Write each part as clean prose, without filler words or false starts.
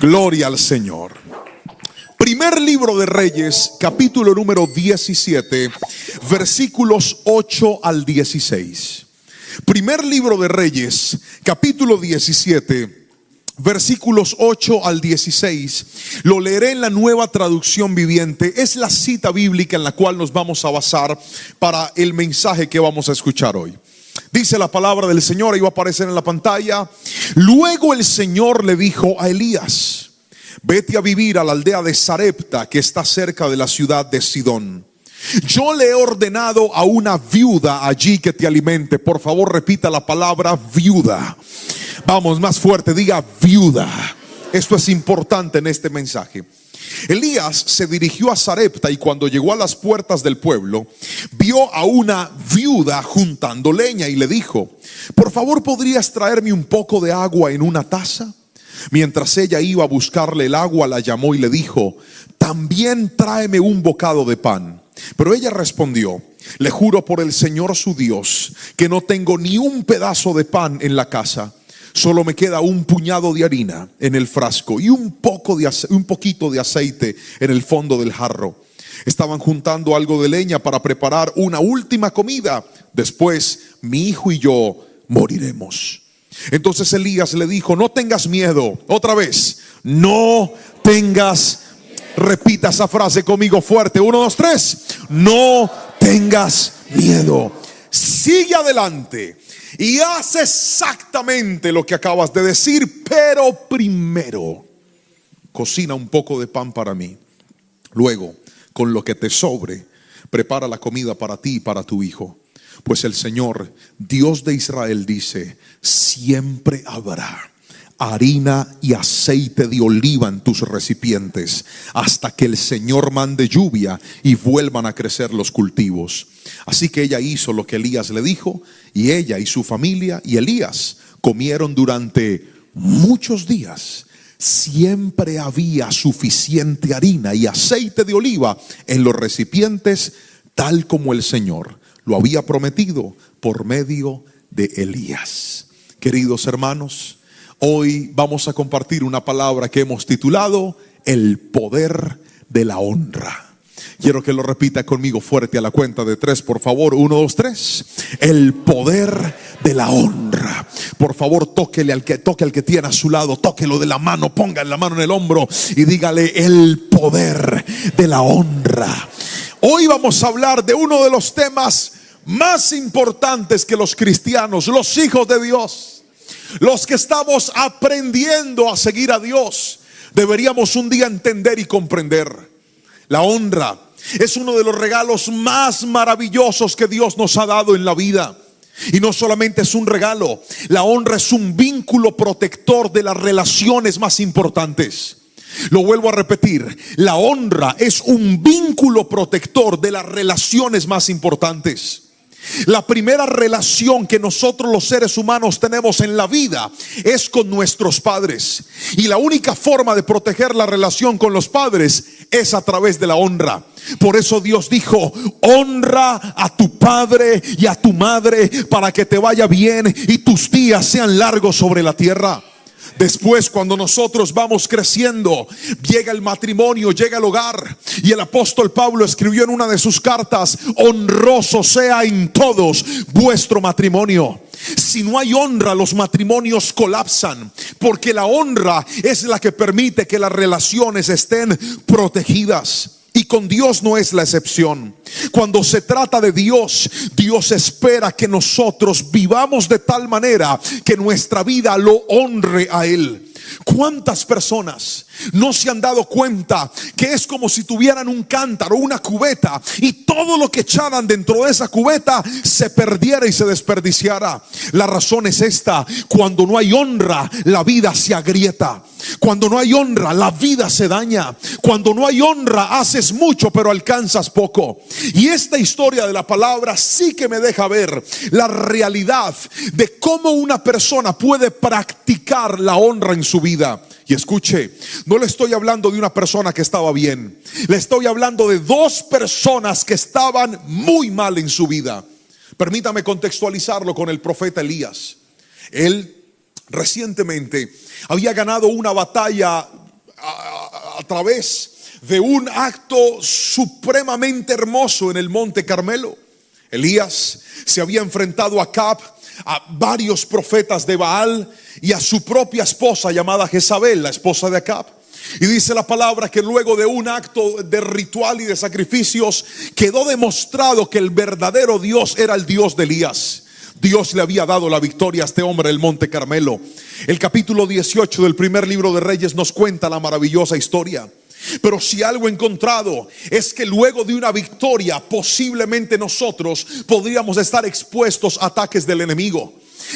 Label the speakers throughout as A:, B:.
A: Gloria al Señor. Primer libro de Reyes, capítulo número 17, versículos 8 al 16. Primer libro de Reyes, capítulo 17, versículos 8 al 16. Lo leeré en la Nueva Traducción Viviente. Es la cita bíblica en la cual nos vamos a basar para el mensaje que vamos a escuchar hoy. Dice la palabra del Señor, ahí va a aparecer en la pantalla. Luego el Señor le dijo a Elías: vete a vivir a la aldea de Sarepta, que está cerca de la ciudad de Sidón. Yo le he ordenado a una viuda allí que te alimente. Por favor, repita la palabra viuda. Vamos, más fuerte, diga viuda. Esto es importante en este mensaje. Elías se dirigió a Sarepta y cuando llegó a las puertas del pueblo, vio a una viuda juntando leña y le dijo: por favor, ¿podrías traerme un poco de agua en una taza? Mientras ella iba a buscarle el agua, la llamó y le dijo: también tráeme un bocado de pan. Pero ella respondió: le juro por el Señor su Dios que no tengo ni un pedazo de pan en la casa. Solo me queda un puñado de harina en el frasco y un poquito de aceite en el fondo del jarro. Estaban juntando algo de leña para preparar una última comida. Después mi hijo y yo moriremos. Entonces Elías le dijo: no tengas miedo. Otra vez, no tengas. Repita esa frase conmigo fuerte. 1, 2, 3. No tengas miedo. Sigue adelante y haz exactamente lo que acabas de decir, pero primero cocina un poco de pan para mí. Luego, con lo que te sobre, prepara la comida para ti y para tu hijo. Pues el Señor, Dios de Israel, dice: siempre habrá harina y aceite de oliva en tus recipientes hasta que el Señor mande lluvia y vuelvan a crecer los cultivos. Así que ella hizo lo que Elías le dijo, y ella y su familia y Elías comieron durante muchos días. Siempre había suficiente harina y aceite de oliva en los recipientes, tal como el Señor lo había prometido por medio de Elías. Queridos hermanos, hoy vamos a compartir una palabra que hemos titulado el poder de la honra. Quiero que lo repita conmigo fuerte a la cuenta de 3, por favor. 1, 2, 3. El poder de la honra. Por favor, toque al que tiene a su lado, tóquelo de la mano, ponga la mano en el hombro y dígale: el poder de la honra. Hoy vamos a hablar de uno de los temas más importantes que los cristianos, los hijos de Dios, los que estamos aprendiendo a seguir a Dios, deberíamos un día entender y comprender. La honra es uno de los regalos más maravillosos que Dios nos ha dado en la vida. Y no solamente es un regalo, la honra es un vínculo protector de las relaciones más importantes. Lo vuelvo a repetir, la honra es un vínculo protector de las relaciones más importantes. La primera relación que nosotros los seres humanos tenemos en la vida es con nuestros padres. Y la única forma de proteger la relación con los padres es a través de la honra. Por eso Dios dijo: honra a tu padre y a tu madre para que te vaya bien y tus días sean largos sobre la tierra. Después, cuando nosotros vamos creciendo, llega el matrimonio, llega el hogar. Y el apóstol Pablo escribió en una de sus cartas: honroso sea en todos vuestro matrimonio. Si no hay honra, los matrimonios colapsan, porque la honra es la que permite que las relaciones estén protegidas. Y con Dios no es la excepción. Cuando se trata de Dios, Dios espera que nosotros vivamos de tal manera que nuestra vida lo honre a Él. ¿Cuántas personas no se han dado cuenta que es como si tuvieran un cántaro, una cubeta, y todo lo que echaran dentro de esa cubeta se perdiera y se desperdiciara? La razón es esta: cuando no hay honra, la vida se agrieta. Cuando no hay honra, la vida se daña. Cuando no hay honra, haces mucho pero alcanzas poco. Y esta historia de la palabra sí que me deja ver la realidad de cómo una persona puede practicar la honra en su vida. Y escuche, no le estoy hablando de una persona que estaba bien, le estoy hablando de dos personas que estaban muy mal en su vida. Permítame contextualizarlo con el profeta Elías. Él recientemente había ganado una batalla través de un acto supremamente hermoso en el monte Carmelo. Elías se había enfrentado a Acab, a varios profetas de Baal y a su propia esposa llamada Jezabel, la esposa de Acab. Y dice la palabra que luego de un acto de ritual y de sacrificios quedó demostrado que el verdadero Dios era el Dios de Elías. Dios le había dado la victoria a este hombre en el monte Carmelo. El capítulo 18 del primer libro de Reyes nos cuenta la maravillosa historia. Pero si algo he encontrado es que luego de una victoria posiblemente nosotros podríamos estar expuestos a ataques del enemigo.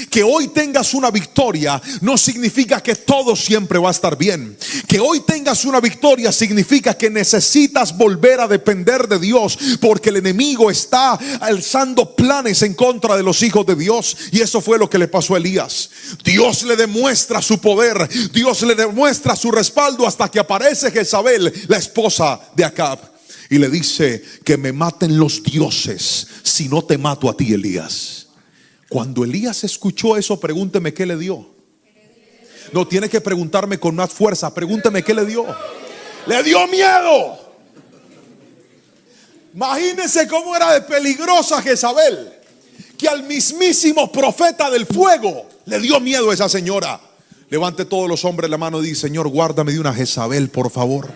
A: Que hoy tengas una victoria no significa que todo siempre va a estar bien. Que hoy tengas una victoria significa que necesitas volver a depender de Dios, porque el enemigo está alzando planes en contra de los hijos de Dios. Y eso fue lo que le pasó a Elías. Dios le demuestra su poder, Dios le demuestra su respaldo, hasta que aparece Jezabel, la esposa de Acab, y le dice: que me maten los dioses si no te mato a ti, Elías. Cuando Elías escuchó eso, pregúnteme qué le dio. No tiene que preguntarme con más fuerza, pregúnteme qué le dio. Le dio miedo. Imagínense cómo era de peligrosa Jezabel, que al mismísimo profeta del fuego le dio miedo a esa señora. Levante todos los hombres la mano y dice: Señor, guárdame de una Jezabel, por favor.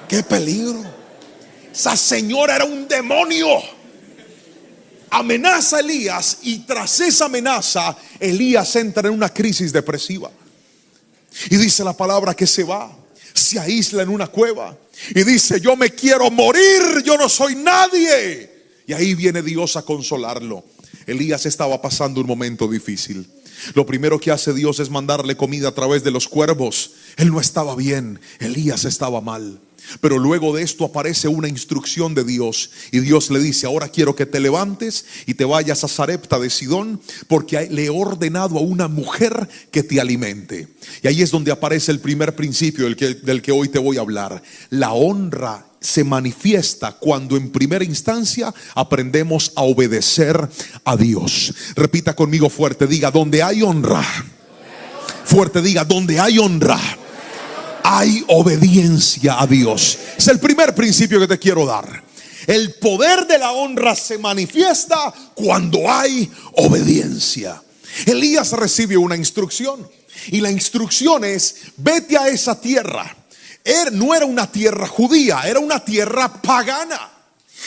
A: Qué peligro. Esa señora era un demonio. Amenaza a Elías, y tras esa amenaza Elías entra en una crisis depresiva. Y dice la palabra que se va, se aísla en una cueva y dice: yo me quiero morir, yo no soy nadie. Y ahí viene Dios a consolarlo. Elías estaba pasando un momento difícil. Lo primero que hace Dios es mandarle comida a través de los cuervos. Él no estaba bien, Elías estaba mal. Pero luego de esto aparece una instrucción de Dios, y Dios le dice: ahora quiero que te levantes y te vayas a Sarepta de Sidón, porque le he ordenado a una mujer que te alimente. Y ahí es donde aparece el primer principio del que hoy te voy a hablar. La honra se manifiesta cuando en primera instancia aprendemos a obedecer a Dios. Repita conmigo fuerte, diga: donde hay honra. Fuerte, diga: donde hay honra, hay obediencia a Dios. Es el primer principio que te quiero dar. El poder de la honra se manifiesta cuando hay obediencia. Elías recibe una instrucción, y la instrucción es: vete a esa tierra. No era una tierra judía, era una tierra pagana.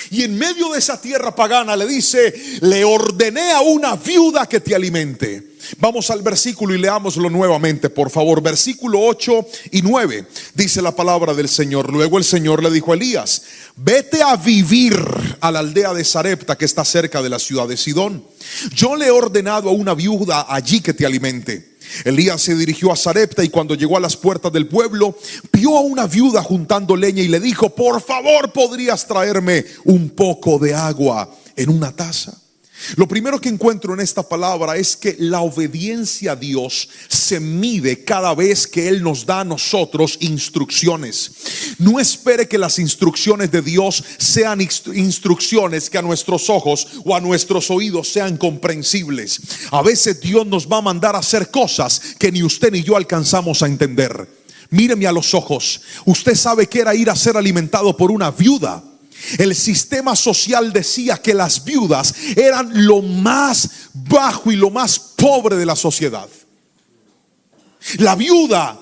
A: Y en medio de esa tierra pagana le dice: le ordené a una viuda que te alimente. Vamos al versículo y leámoslo nuevamente, por favor. Versículo 8 y 9. Dice la palabra del Señor: luego el Señor le dijo a Elías: vete a vivir a la aldea de Sarepta, que está cerca de la ciudad de Sidón. Yo le he ordenado a una viuda allí que te alimente. Elías se dirigió a Sarepta, y cuando llegó a las puertas del pueblo, vio a una viuda juntando leña y le dijo: por favor, ¿podrías traerme un poco de agua en una taza? Lo primero que encuentro en esta palabra es que la obediencia a Dios se mide cada vez que Él nos da a nosotros instrucciones. No espere que las instrucciones de Dios sean instrucciones que a nuestros ojos o a nuestros oídos sean comprensibles. A veces Dios nos va a mandar a hacer cosas que ni usted ni yo alcanzamos a entender. Míreme a los ojos. Usted sabe que era ir a ser alimentado por una viuda. El sistema social decía que las viudas eran lo más bajo y lo más pobre de la sociedad. La viuda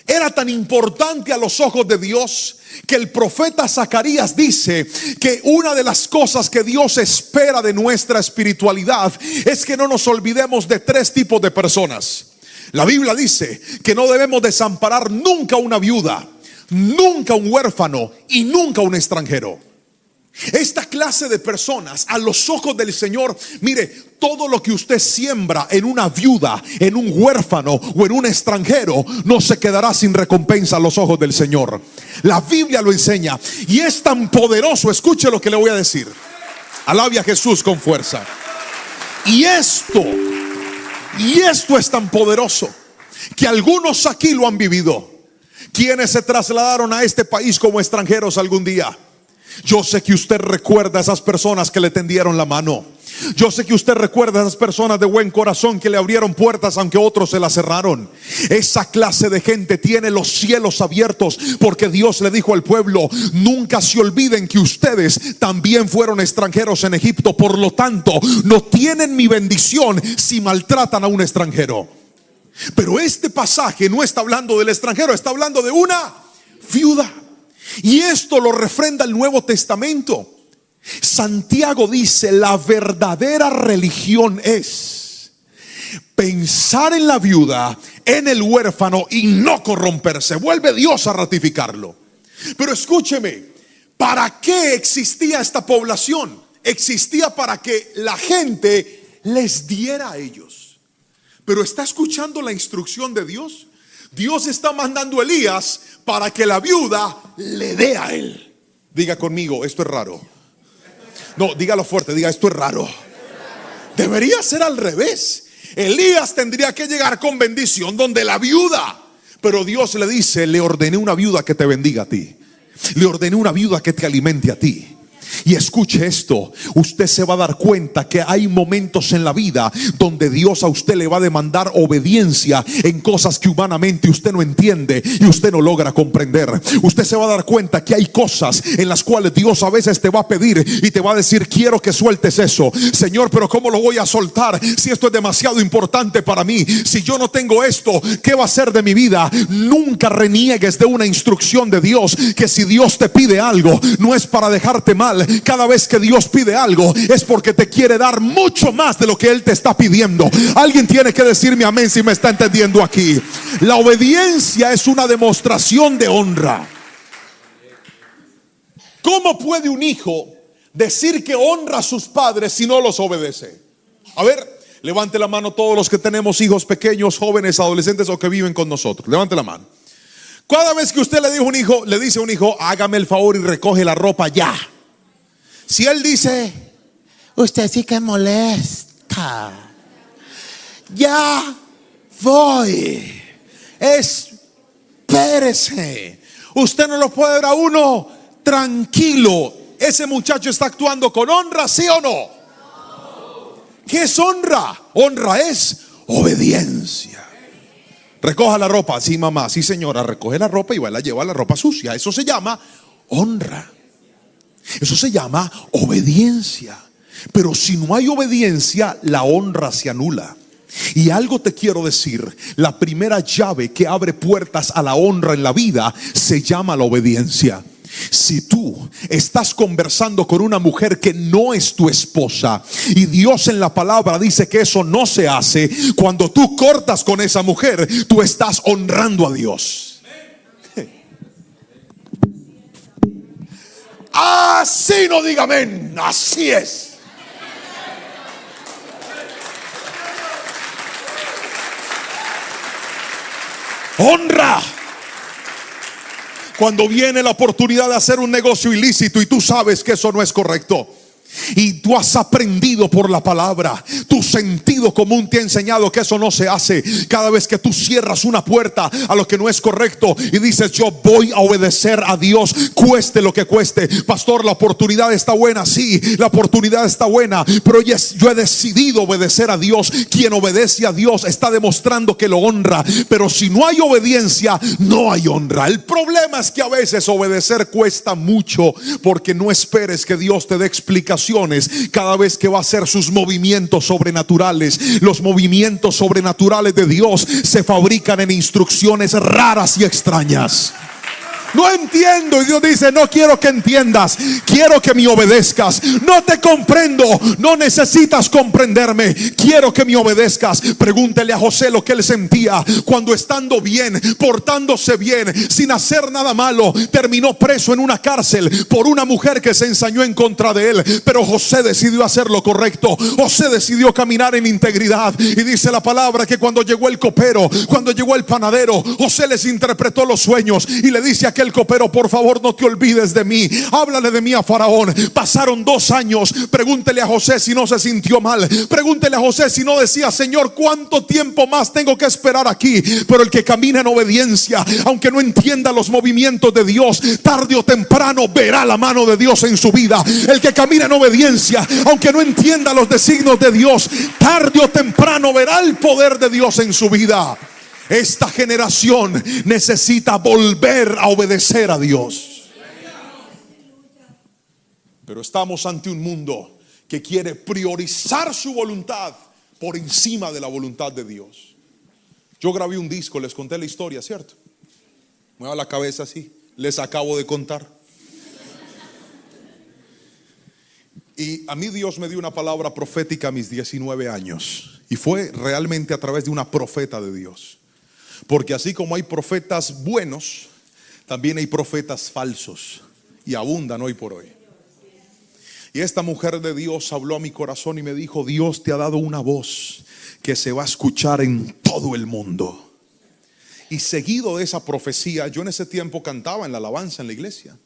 A: era tan importante a los ojos de Dios que el profeta Zacarías dice que una de las cosas que Dios espera de nuestra espiritualidad es que no nos olvidemos de tres tipos de personas. La Biblia dice que no debemos desamparar nunca a una viuda, nunca a un huérfano y nunca a un extranjero. Esta clase de personas a los ojos del Señor, mire, todo lo que usted siembra en una viuda, en un huérfano o en un extranjero, no se quedará sin recompensa a los ojos del Señor. La Biblia lo enseña, y es tan poderoso. Escuche lo que le voy a decir. Alabe a Jesús con fuerza. Y esto es tan poderoso que algunos aquí lo han vivido. Quienes se trasladaron a este país como extranjeros algún día. Yo sé que usted recuerda a esas personas que le tendieron la mano. Yo sé que usted recuerda a esas personas de buen corazón que le abrieron puertas aunque otros se las cerraron. Esa clase de gente tiene los cielos abiertos porque Dios le dijo al pueblo: nunca se olviden que ustedes también fueron extranjeros en Egipto. Por lo tanto, no tienen mi bendición si maltratan a un extranjero. Pero este pasaje no está hablando del extranjero, está hablando de una viuda. Y esto lo refrenda el Nuevo Testamento. Santiago dice: la verdadera religión es pensar en la viuda, en el huérfano y no corromperse. Vuelve Dios a ratificarlo. Pero escúcheme, ¿para qué existía esta población? Existía para que la gente les diera a ellos. Pero ¿está escuchando la instrucción de Dios? Dios está mandando a Elías para que la viuda le dé a él. Diga conmigo: esto es raro. No, dígalo fuerte, diga: esto es raro. Debería ser al revés. Elías tendría que llegar con bendición donde la viuda. Pero Dios le dice: le ordené una viuda que te bendiga a ti. Le ordené una viuda que te alimente a ti. Y escuche esto, usted se va a dar cuenta que hay momentos en la vida donde Dios a usted le va a demandar obediencia en cosas que humanamente usted no entiende y usted no logra comprender. Usted se va a dar cuenta que hay cosas en las cuales Dios a veces te va a pedir y te va a decir: quiero que sueltes eso. Señor, pero ¿cómo lo voy a soltar si esto es demasiado importante para mí? Si yo no tengo esto, ¿qué va a ser de mi vida? Nunca reniegues de una instrucción de Dios, que si Dios te pide algo, no es para dejarte mal. Cada vez que Dios pide algo es porque te quiere dar mucho más de lo que Él te está pidiendo. Alguien tiene que decirme amén si me está entendiendo aquí. La obediencia es una demostración de honra. ¿Cómo puede un hijo decir que honra a sus padres si no los obedece? A ver, levante la mano todos los que tenemos hijos pequeños, jóvenes, adolescentes o que viven con nosotros. Levante la mano. Cada vez que usted le dice a un hijo: hágame el favor y recoge la ropa ya. Si él dice: usted sí que molesta, ya voy, espérese. Usted no lo puede ver a uno tranquilo. Ese muchacho está actuando con honra, ¿sí o no? ¿Qué es honra? Honra es obediencia. Recoja la ropa. Sí, mamá, sí, señora. Recoge la ropa y va a llevar la ropa sucia. Eso se llama honra. Eso se llama obediencia. Pero si no hay obediencia, la honra se anula. Y algo te quiero decir: la primera llave que abre puertas a la honra en la vida se llama la obediencia. Si tú estás conversando con una mujer que no es tu esposa y Dios en la palabra dice que eso no se hace, cuando tú cortas con esa mujer, tú estás honrando a Dios. Así no diga amén, así es. Honra. Cuando viene la oportunidad de hacer un negocio ilícito y tú sabes que eso no es correcto, y tú has aprendido por la palabra, tu sentido común te ha enseñado que eso no se hace. Cada vez que tú cierras una puerta a lo que no es correcto y dices: yo voy a obedecer a Dios, cueste lo que cueste. Pastor, la oportunidad está buena. Sí, la oportunidad está buena, pero yo he decidido obedecer a Dios. Quien obedece a Dios está demostrando que lo honra. Pero si no hay obediencia, no hay honra. El problema es que a veces obedecer cuesta mucho, porque no esperes que Dios te dé explicaciones cada vez que va a hacer sus movimientos sobrenaturales. Los movimientos sobrenaturales de Dios se fabrican en instrucciones raras y extrañas. No entiendo, y Dios dice: no quiero que entiendas, quiero que me obedezcas. No te comprendo, no necesitas comprenderme, quiero que me obedezcas. Pregúntele a José lo que él sentía cuando, estando bien, portándose bien, sin hacer nada malo, terminó preso en una cárcel por una mujer que se ensañó en contra de él. Pero José decidió hacer lo correcto. José decidió caminar en integridad. Y dice la palabra que cuando llegó el copero, cuando llegó el panadero, José les interpretó los sueños y le dice a aquel el copero, por favor no te olvides de mí, háblale de mí a Faraón. Pasaron 2 años. Pregúntele a José si no se sintió mal. Pregúntele a José si no decía: Señor, ¿cuánto tiempo más tengo que esperar aquí? Pero el que camina en obediencia, aunque no entienda los movimientos de Dios, tarde o temprano verá la mano de Dios en su vida. El que camina en obediencia, aunque no entienda los designios de Dios, tarde o temprano verá el poder de Dios en su vida. Esta generación necesita volver a obedecer a Dios. Pero estamos ante un mundo que quiere priorizar su voluntad por encima de la voluntad de Dios. Yo grabé un disco, les conté la historia, ¿cierto? Mueva la cabeza así, les acabo de contar. Y a mí Dios me dio una palabra profética a mis 19 años. Y fue realmente a través de una profeta de Dios. Porque así como hay profetas buenos, también hay profetas falsos. Y abundan hoy por hoy. Y esta mujer de Dios habló a mi corazón y me dijo: Dios te ha dado una voz que se va a escuchar en todo el mundo. Y seguido de esa profecía, yo en ese tiempo cantaba en la alabanza en la iglesia.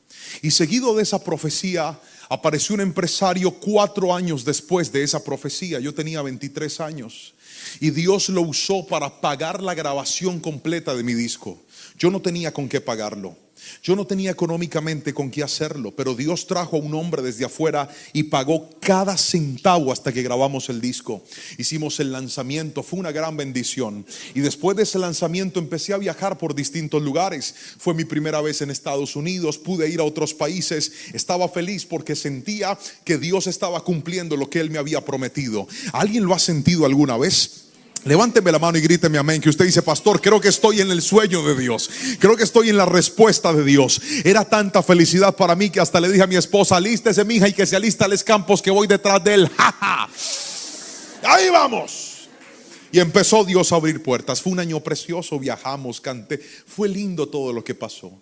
A: Y seguido de esa profecía apareció un empresario 4 años después de esa profecía. Yo tenía 23 años. Y Dios lo usó para pagar la grabación completa de mi disco. Yo no tenía con qué pagarlo. Yo no tenía económicamente con qué hacerlo, pero Dios trajo a un hombre desde afuera y pagó cada centavo hasta que grabamos el disco. Hicimos el lanzamiento, fue una gran bendición. Y después de ese lanzamiento empecé a viajar por distintos lugares. Fue mi primera vez en Estados Unidos, pude ir a otros países. Estaba feliz porque sentía que Dios estaba cumpliendo lo que Él me había prometido. ¿Alguien lo ha sentido alguna vez? Levánteme la mano y gríteme amén, que usted dice: pastor, creo que estoy en el sueño de Dios, creo que estoy en la respuesta de Dios. Era tanta felicidad para mí que hasta le dije a mi esposa: alístese mija y que se alista les campos que voy detrás de él. ¡Ja, ja! Ahí vamos. Y empezó Dios a abrir puertas. Fue un año precioso, viajamos, canté, fue lindo todo lo que pasó.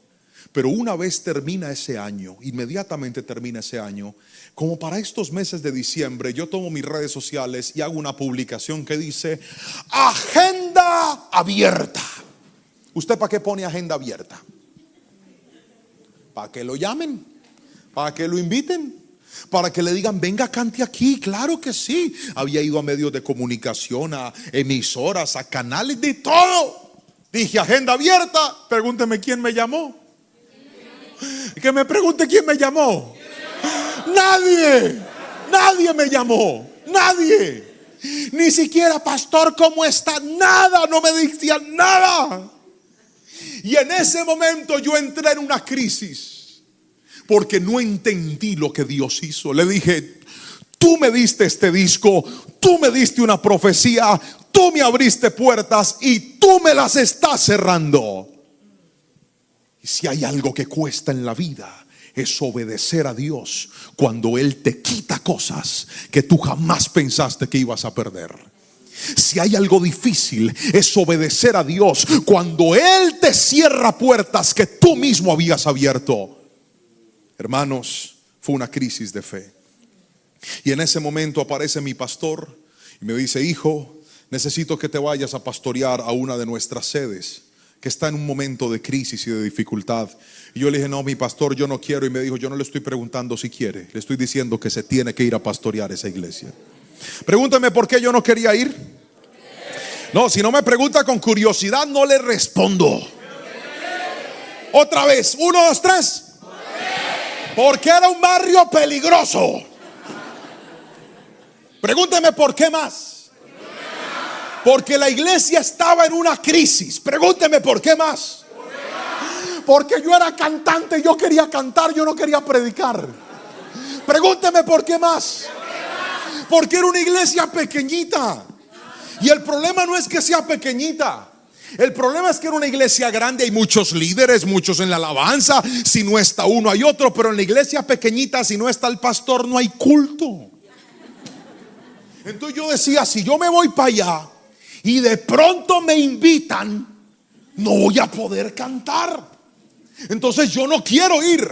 A: Pero una vez termina ese año, inmediatamente termina ese año, como para estos meses de diciembre, yo tomo mis redes sociales y hago una publicación que dice: agenda abierta. ¿Usted para qué pone agenda abierta? ¿Para que lo llamen? ¿Para que lo inviten? ¿Para que le digan: venga, cante aquí? Claro que sí. Había ido a medios de comunicación, a emisoras, a canales, de todo. Dije: agenda abierta. Pregúnteme quién me llamó. Que me pregunte quién me llamó. Nadie me llamó. Nadie. Ni siquiera: pastor, ¿cómo está? Nada, no me decían nada. Y en ese momento yo entré en una crisis porque no entendí lo que Dios hizo. Le dije: tú me diste este disco, tú me diste una profecía, tú me abriste puertas y tú me las estás cerrando. Y si hay algo que cuesta en la vida, es obedecer a Dios cuando Él te quita cosas que tú jamás pensaste que ibas a perder. Si hay algo difícil, es obedecer a Dios cuando Él te cierra puertas que tú mismo habías abierto. Hermanos, fue una crisis de fe. Y en ese momento aparece mi pastor y me dice: hijo, necesito que te vayas a pastorear a una de nuestras sedes que está en un momento de crisis y de dificultad. Y yo le dije: no, mi pastor, yo no quiero. Y me dijo: yo no le estoy preguntando si quiere, le estoy diciendo que se tiene que ir a pastorear esa iglesia. Pregúntame por qué yo no quería ir. No, si no me pregunta con curiosidad, no le respondo. Otra vez, 1, 2, 3. Porque era un barrio peligroso. Pregúnteme por qué más. Porque la iglesia estaba en una crisis. Pregúnteme por qué más. Porque yo era cantante, yo quería cantar, yo no quería predicar. Pregúnteme por qué más. Porque era una iglesia pequeñita. Y el problema no es que sea pequeñita. El problema es que era una iglesia grande. Hay muchos líderes, muchos en la alabanza. Si no está uno hay otro. Pero en la iglesia pequeñita, si no está el pastor, no hay culto. Entonces yo decía: si yo me voy para allá y de pronto me invitan, no voy a poder cantar. Entonces yo no quiero ir.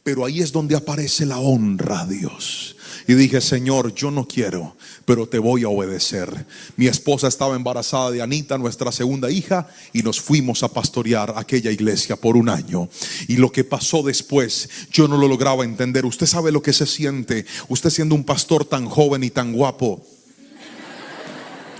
A: Pero ahí es donde aparece la honra a Dios. Y dije, Señor, yo no quiero, pero te voy a obedecer. Mi esposa estaba embarazada de Anita, nuestra segunda hija, y nos fuimos a pastorear aquella iglesia por un año. Y lo que pasó después, yo no lo lograba entender. Usted sabe lo que se siente, usted siendo un pastor tan joven y tan guapo.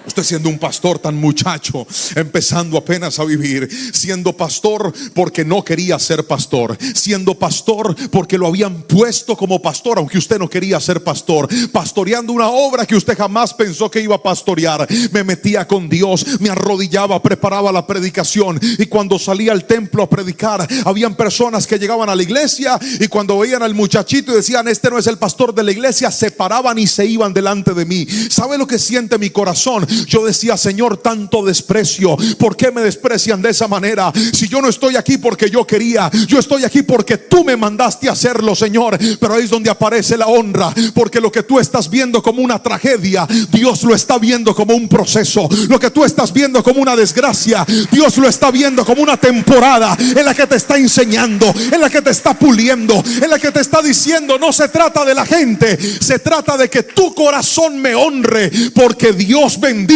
A: Usted siendo un pastor tan muchacho, empezando apenas a vivir, siendo pastor porque no quería ser pastor, siendo pastor porque lo habían puesto como pastor aunque usted no quería ser pastor, pastoreando una obra que usted jamás pensó que iba a pastorear. Me metía con Dios, me arrodillaba, preparaba la predicación, y cuando salía al templo a predicar, habían personas que llegaban a la iglesia y cuando veían al muchachito y decían, este no es el pastor de la iglesia, se paraban y se iban delante de mí. ¿Sabe lo que siente mi corazón? Yo decía, Señor, tanto desprecio, ¿por qué me desprecian de esa manera? Si yo no estoy aquí porque yo quería, yo estoy aquí porque tú me mandaste a hacerlo, Señor. Pero ahí es donde aparece la honra, porque lo que tú estás viendo como una tragedia, Dios lo está viendo como un proceso. Lo que tú estás viendo como una desgracia, Dios lo está viendo como una temporada en la que te está enseñando, en la que te está puliendo, en la que te está diciendo, no se trata de la gente, se trata de que tu corazón me honre, porque Dios bendice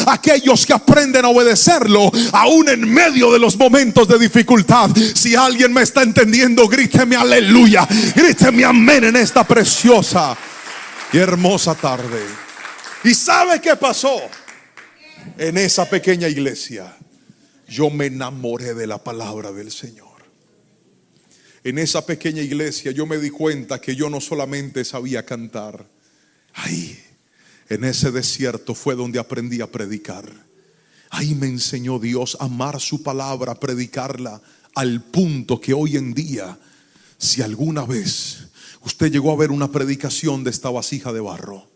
A: a aquellos que aprenden a obedecerlo aún en medio de los momentos de dificultad. Si alguien me está entendiendo, gríteme aleluya, gríteme amén en esta preciosa y hermosa tarde. ¿Y sabe qué pasó? En esa pequeña iglesia yo me enamoré de la palabra del Señor. En esa pequeña iglesia yo me di cuenta que yo no solamente sabía cantar. Ahí en ese desierto fue donde aprendí a predicar. Ahí me enseñó Dios a amar su palabra, a predicarla, al punto que hoy en día, si alguna vez usted llegó a ver una predicación de esta vasija de barro,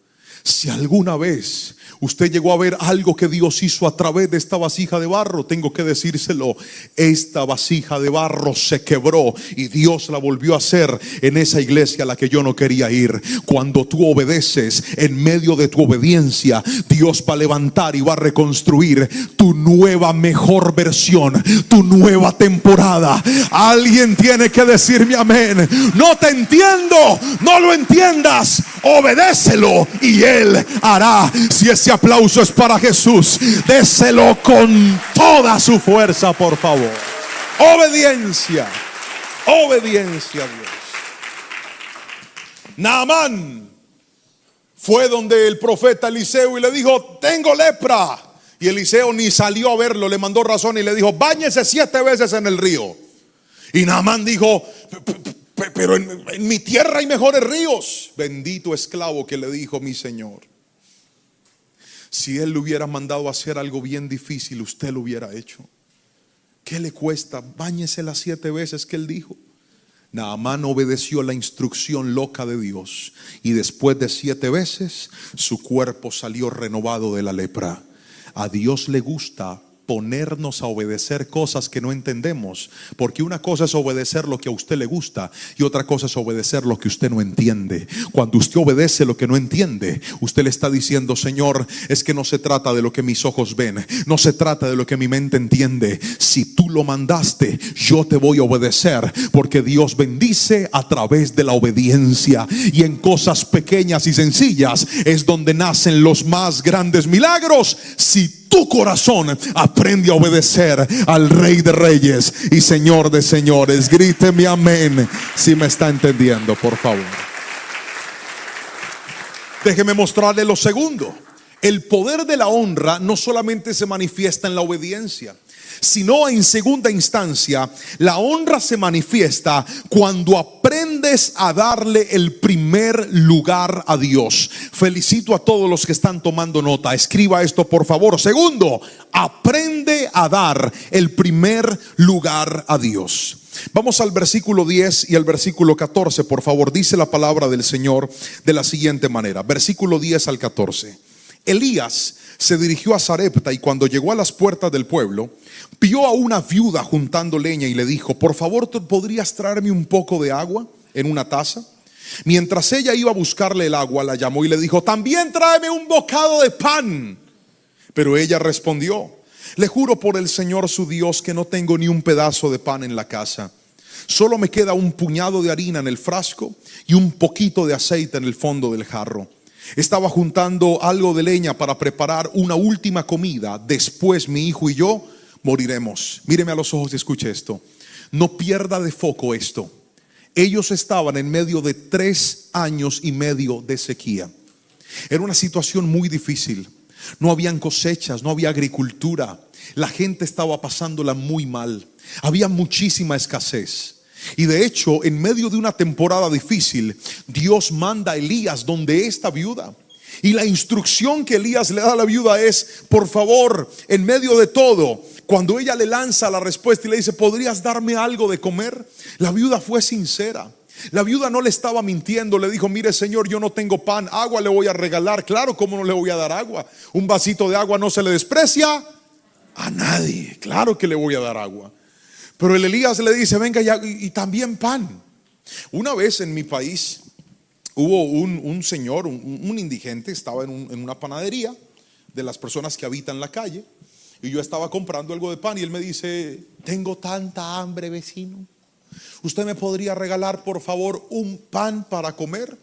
A: si alguna vez usted llegó a ver algo que Dios hizo a través de esta vasija de barro, tengo que decírselo, esta vasija de barro se quebró y Dios la volvió a hacer en esa iglesia a la que yo no quería ir. Cuando tú obedeces, en medio de tu obediencia, Dios va a levantar y va a reconstruir tu nueva mejor versión, tu nueva temporada. Alguien tiene que decirme amén. No te entiendo, no lo entiendas, obedécelo y Él hará. Si ese aplauso es para Jesús, déselo con toda su fuerza, por favor. Obediencia, obediencia a Dios. Naamán fue donde el profeta Eliseo y le dijo, tengo lepra. Y Eliseo ni salió a verlo, le mandó razón y le dijo, báñese 7 veces en el río. Y Naamán dijo, pero en mi tierra hay mejores ríos. Bendito esclavo que le dijo mi Señor. Si él le hubiera mandado a hacer algo bien difícil, usted lo hubiera hecho. ¿Qué le cuesta? Báñese las 7 veces que él dijo. Naamán obedeció la instrucción loca de Dios y después de 7 veces su cuerpo salió renovado de la lepra. A Dios le gusta ponernos a obedecer cosas que no entendemos, porque una cosa es obedecer lo que a usted le gusta y otra cosa es obedecer lo que usted no entiende. Cuando usted obedece lo que no entiende, usted le está diciendo, Señor, es que no se trata de lo que mis ojos ven, no se trata de lo que mi mente entiende. Si tú lo mandaste, yo te voy a obedecer, porque Dios bendice a través de la obediencia, y en cosas pequeñas y sencillas es donde nacen los más grandes milagros. Si tu corazón aprende a obedecer al Rey de Reyes y Señor de Señores, gríteme amén si me está entendiendo, por favor. Déjeme mostrarle lo segundo. El poder de la honra no solamente se manifiesta en la obediencia, sino en segunda instancia, la honra se manifiesta cuando aprendes a darle el primer lugar a Dios. Felicito a todos los que están tomando nota. Escriba esto, por favor. Segundo, aprende a dar el primer lugar a Dios. Vamos al versículo 10 y al versículo 14, por favor. Dice la palabra del Señor de la siguiente manera. Versículo 10 al 14. Elías se dirigió a Sarepta y cuando llegó a las puertas del pueblo, vio a una viuda juntando leña y le dijo, por favor, ¿tú podrías traerme un poco de agua en una taza? Mientras ella iba a buscarle el agua, la llamó y le dijo, también tráeme un bocado de pan. Pero ella respondió, le juro por el Señor su Dios que no tengo ni un pedazo de pan en la casa. Solo me queda un puñado de harina en el frasco y un poquito de aceite en el fondo del jarro. Estaba juntando algo de leña para preparar una última comida. Después mi hijo y yo moriremos. Míreme a los ojos y escuche esto. No pierda de foco esto. Ellos estaban en medio de 3 años y medio de sequía. Era una situación muy difícil. No habían cosechas, no había agricultura. La gente estaba pasándola muy mal. Había muchísima escasez. Y de hecho, en medio de una temporada difícil, Dios manda a Elías donde esta viuda. Y la instrucción que Elías le da a la viuda es: por favor, en medio de todo, cuando ella le lanza la respuesta y le dice: ¿podrías darme algo de comer? La viuda fue sincera. La viuda no le estaba mintiendo. Le dijo: mire, señor, yo no tengo pan, agua le voy a regalar. Claro, ¿cómo no le voy a dar agua? Un vasito de agua no se le desprecia a nadie. Claro que le voy a dar agua. Pero el Elías le dice: venga ya, y también pan. Una vez en mi país hubo un señor, un indigente, estaba en una panadería de las personas que habitan la calle. Y yo estaba comprando algo de pan y él me dice: tengo tanta hambre, vecino, ¿usted me podría regalar por favor un pan para comer?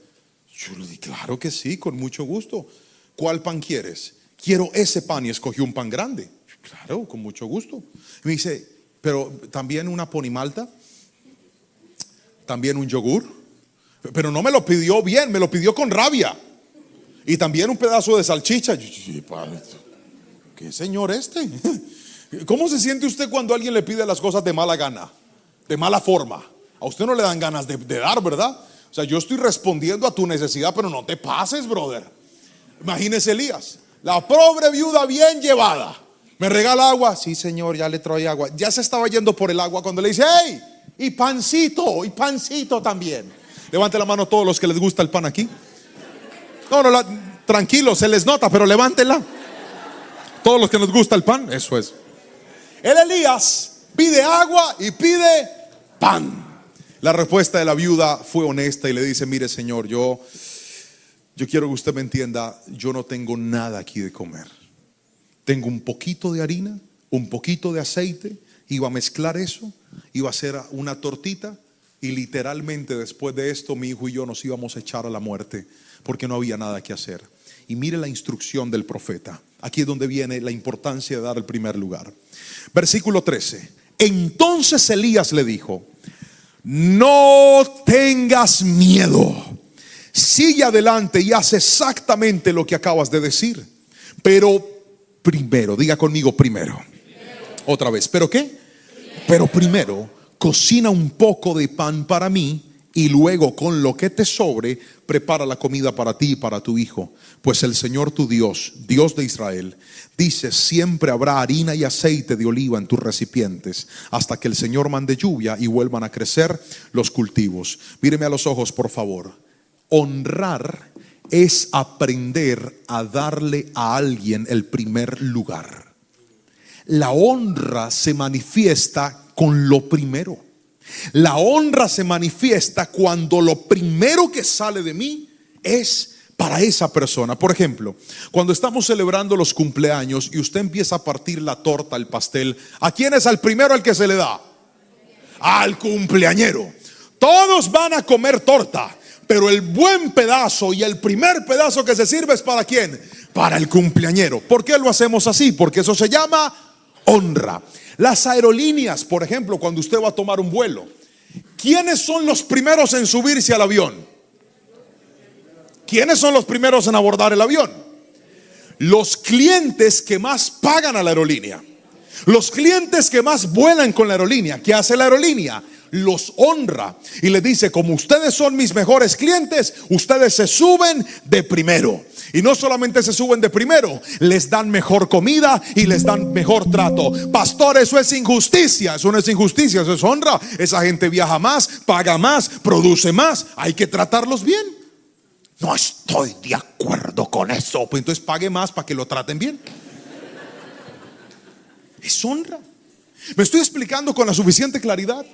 A: Yo le dije: claro que sí, con mucho gusto. ¿Cuál pan quieres? Quiero ese pan. Y escogió un pan grande. Claro, con mucho gusto. Y me dice: pero también una ponimalta, también un yogur. Pero no me lo pidió bien, me lo pidió con rabia. Y también un pedazo de salchicha. ¿Qué señor este? ¿Cómo se siente usted cuando alguien le pide las cosas de mala gana, de mala forma? A usted no le dan ganas de dar, ¿verdad? O sea, yo estoy respondiendo a tu necesidad, pero no te pases, brother. Imagínese Elías, la pobre viuda bien llevada. ¿Me regala agua? Sí, señor, ya le trae agua. Ya se estaba yendo por el agua cuando le dice: hey, y pancito también. Levante la mano todos los que les gusta el pan aquí. No, tranquilo, se les nota, pero levántela. Todos los que nos gusta el pan, eso es. El Elías pide agua y pide pan. La respuesta de la viuda fue honesta y le dice: mire, señor, yo quiero que usted me entienda, yo no tengo nada aquí de comer. Tengo un poquito de harina, un poquito de aceite. Iba a mezclar eso, iba a hacer una tortita, y literalmente después de esto mi hijo y yo nos íbamos a echar a la muerte porque no había nada que hacer. Y mire la instrucción del profeta. Aquí es donde viene la importancia de dar el primer lugar. Versículo 13. Entonces Elías le dijo: no tengas miedo, sigue adelante y haz exactamente lo que acabas de decir. Pero primero, diga conmigo: primero. Otra vez, ¿pero qué? Pero primero, cocina un poco de pan para mí, y luego con lo que te sobre, prepara la comida para ti y para tu hijo. Pues el Señor tu Dios, Dios de Israel, dice: siempre habrá harina y aceite de oliva en tus recipientes, hasta que el Señor mande lluvia y vuelvan a crecer los cultivos. Míreme a los ojos, por favor. Honrar es aprender a darle a alguien el primer lugar. La honra se manifiesta con lo primero. La honra se manifiesta cuando lo primero que sale de mí es para esa persona. Por ejemplo, cuando estamos celebrando los cumpleaños y usted empieza a partir la torta, el pastel, ¿a quién es al primero el que se le da? Al cumpleañero. Todos van a comer torta, pero el buen pedazo y el primer pedazo que se sirve es ¿para quién? Para el cumpleañero. ¿Por qué lo hacemos así? Porque eso se llama honra. Las aerolíneas, por ejemplo, cuando usted va a tomar un vuelo, ¿quiénes son los primeros en subirse al avión? ¿Quiénes son los primeros en abordar el avión? Los clientes que más pagan a la aerolínea. Los clientes que más vuelan con la aerolínea. ¿Qué hace la aerolínea? Los honra y les dice: como ustedes son mis mejores clientes, ustedes se suben de primero. Y no solamente se suben de primero, les dan mejor comida y les dan mejor trato. Pastor, eso es injusticia. Eso no es injusticia, eso es honra. Esa gente viaja más, paga más, produce más. Hay que tratarlos bien. No estoy de acuerdo con eso. Pues entonces pague más para que lo traten bien. Es honra. ¿Me estoy explicando con la suficiente claridad?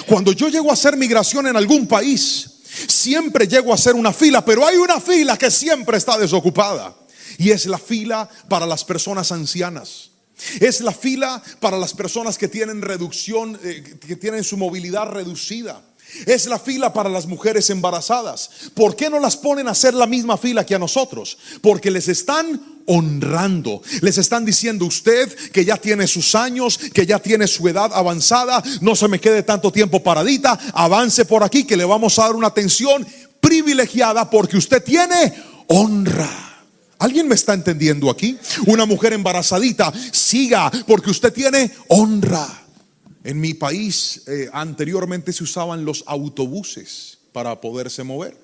A: Cuando yo llego a hacer migración en algún país, siempre llego a hacer una fila, pero hay una fila que siempre está desocupada, y es la fila para las personas ancianas. Es la fila para las personas que tienen reducción, que tienen su movilidad reducida. Es la fila para las mujeres embarazadas. ¿Por qué no las ponen a hacer la misma fila que a nosotros? Porque les están honrando. Les están diciendo: usted que ya tiene sus años, que ya tiene su edad avanzada, no se me quede tanto tiempo paradita, avance por aquí que le vamos a dar una atención privilegiada porque usted tiene honra. ¿Alguien me está entendiendo aquí? Una mujer embarazadita, siga porque usted tiene honra. En mi país anteriormente se usaban los autobuses para poderse mover.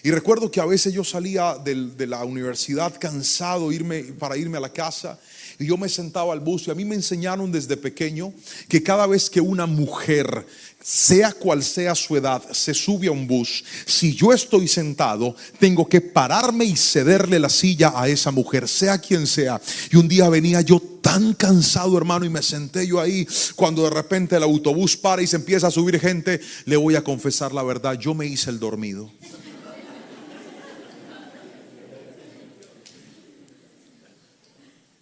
A: Y recuerdo que a veces yo salía de la universidad cansado para irme a la casa, y yo me sentaba al bus, y a mí me enseñaron desde pequeño que cada vez que una mujer, sea cual sea su edad, se sube a un bus, si yo estoy sentado, tengo que pararme y cederle la silla a esa mujer, sea quien sea. Y un día venía yo tan cansado, hermano, y me senté yo ahí. Cuando de repente el autobús para y se empieza a subir gente, le voy a confesar la verdad, yo me hice el dormido.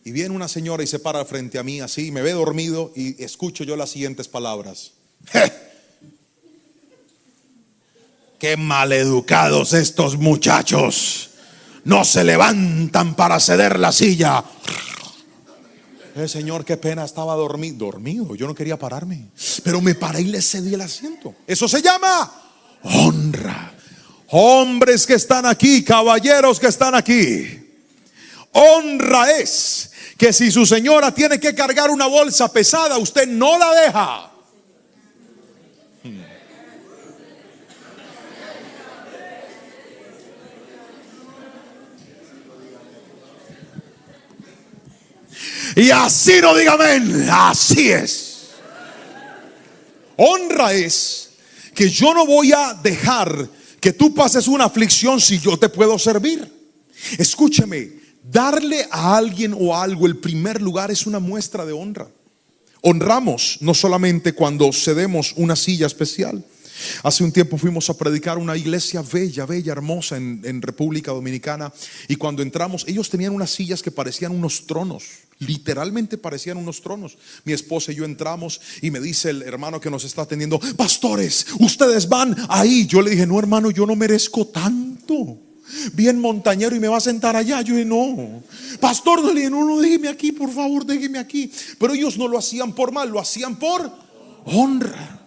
A: Y viene una señora y se para frente a mí así, me ve dormido, y escucho yo las siguientes palabras: qué maleducados estos muchachos, no se levantan para ceder la silla. Señor, qué pena, estaba dormido, yo no quería pararme, pero me paré y le cedí el asiento. Eso se llama honra. Hombres que están aquí, caballeros que están aquí, honra es que si su señora tiene que cargar una bolsa pesada, usted no la deja. Y así no diga amén, así es. Honra es que yo no voy a dejar que tú pases una aflicción si yo te puedo servir. Escúcheme, darle a alguien o a algo el primer lugar es una muestra de honra. Honramos no solamente cuando cedemos una silla especial. Hace un tiempo fuimos a predicar una iglesia bella, hermosa en República Dominicana, y cuando entramos, ellos tenían unas sillas que parecían unos tronos. Literalmente parecían unos tronos. Mi esposa y yo entramos, y me dice el hermano que nos está atendiendo: pastores, ustedes van ahí. Yo le dije: no, hermano, yo no merezco tanto. Bien montañero, y me va a sentar allá. Yo dije: no, pastor, no, le dije: no, déjeme aquí, por favor, déjeme aquí. Pero ellos no lo hacían por mal, lo hacían por honra.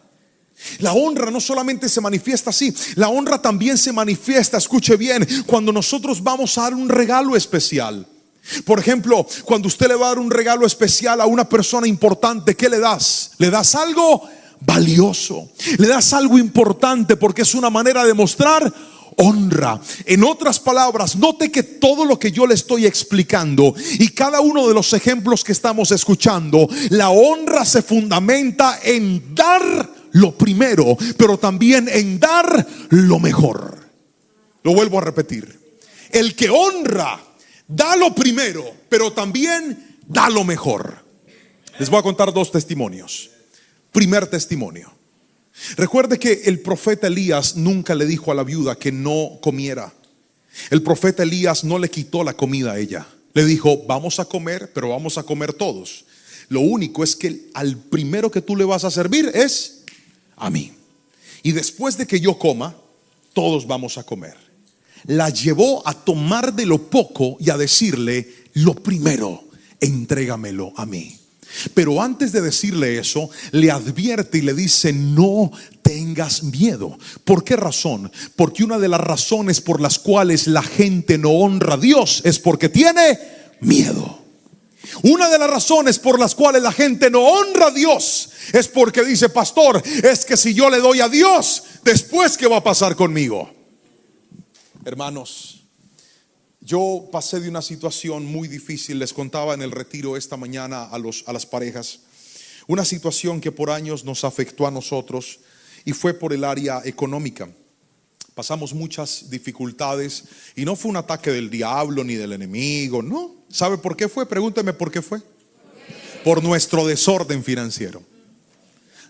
A: La honra no solamente se manifiesta así, la honra también se manifiesta, escuche bien, cuando nosotros vamos a dar un regalo especial. Por ejemplo, cuando usted le va a dar un regalo especial a una persona importante, ¿qué le das? Le das algo valioso, le das algo importante, porque es una manera de mostrar honra. En otras palabras, note que todo lo que yo le estoy explicando y cada uno de los ejemplos que estamos escuchando, la honra se fundamenta en dar lo primero, pero también en dar lo mejor. Lo vuelvo a repetir: el que honra da lo primero, pero también da lo mejor. Les voy a contar dos testimonios. Primer testimonio: recuerde que el profeta Elías nunca le dijo a la viuda que no comiera. El profeta Elías no le quitó la comida a ella. Le dijo: vamos a comer, pero vamos a comer todos. Lo único es que al primero que tú le vas a servir es a mí. Y después de que yo coma, todos vamos a comer. La llevó a tomar de lo poco y a decirle: lo primero, entrégamelo a mí. Pero antes de decirle eso, le advierte y le dice: no tengas miedo. ¿Por qué razón? Porque una de las razones por las cuales la gente no honra a Dios es porque tiene miedo. Una de las razones por las cuales la gente no honra a Dios es porque dice: pastor, es que si yo le doy a Dios, después ¿qué va a pasar conmigo? Hermanos, yo pasé de una situación muy difícil. Les contaba en el retiro esta mañana a las parejas, una situación que por años nos afectó a nosotros, y fue por el área económica. Pasamos muchas dificultades, y no fue un ataque del diablo ni del enemigo, no. ¿Sabe por qué fue? Pregúnteme por qué fue. Por nuestro desorden financiero.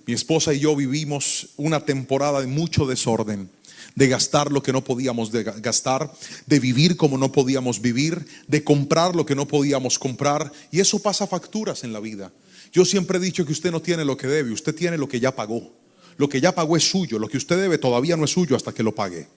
A: Mi esposa y yo vivimos una temporada de mucho desorden. de gastar lo que no podíamos gastar, de vivir como no podíamos vivir, de comprar lo que no podíamos comprar. Y eso pasa facturas en la vida. Yo siempre he dicho que usted no tiene lo que debe, usted tiene lo que ya pagó. Lo que ya pagó es suyo, lo que usted debe todavía no es suyo hasta que lo pague.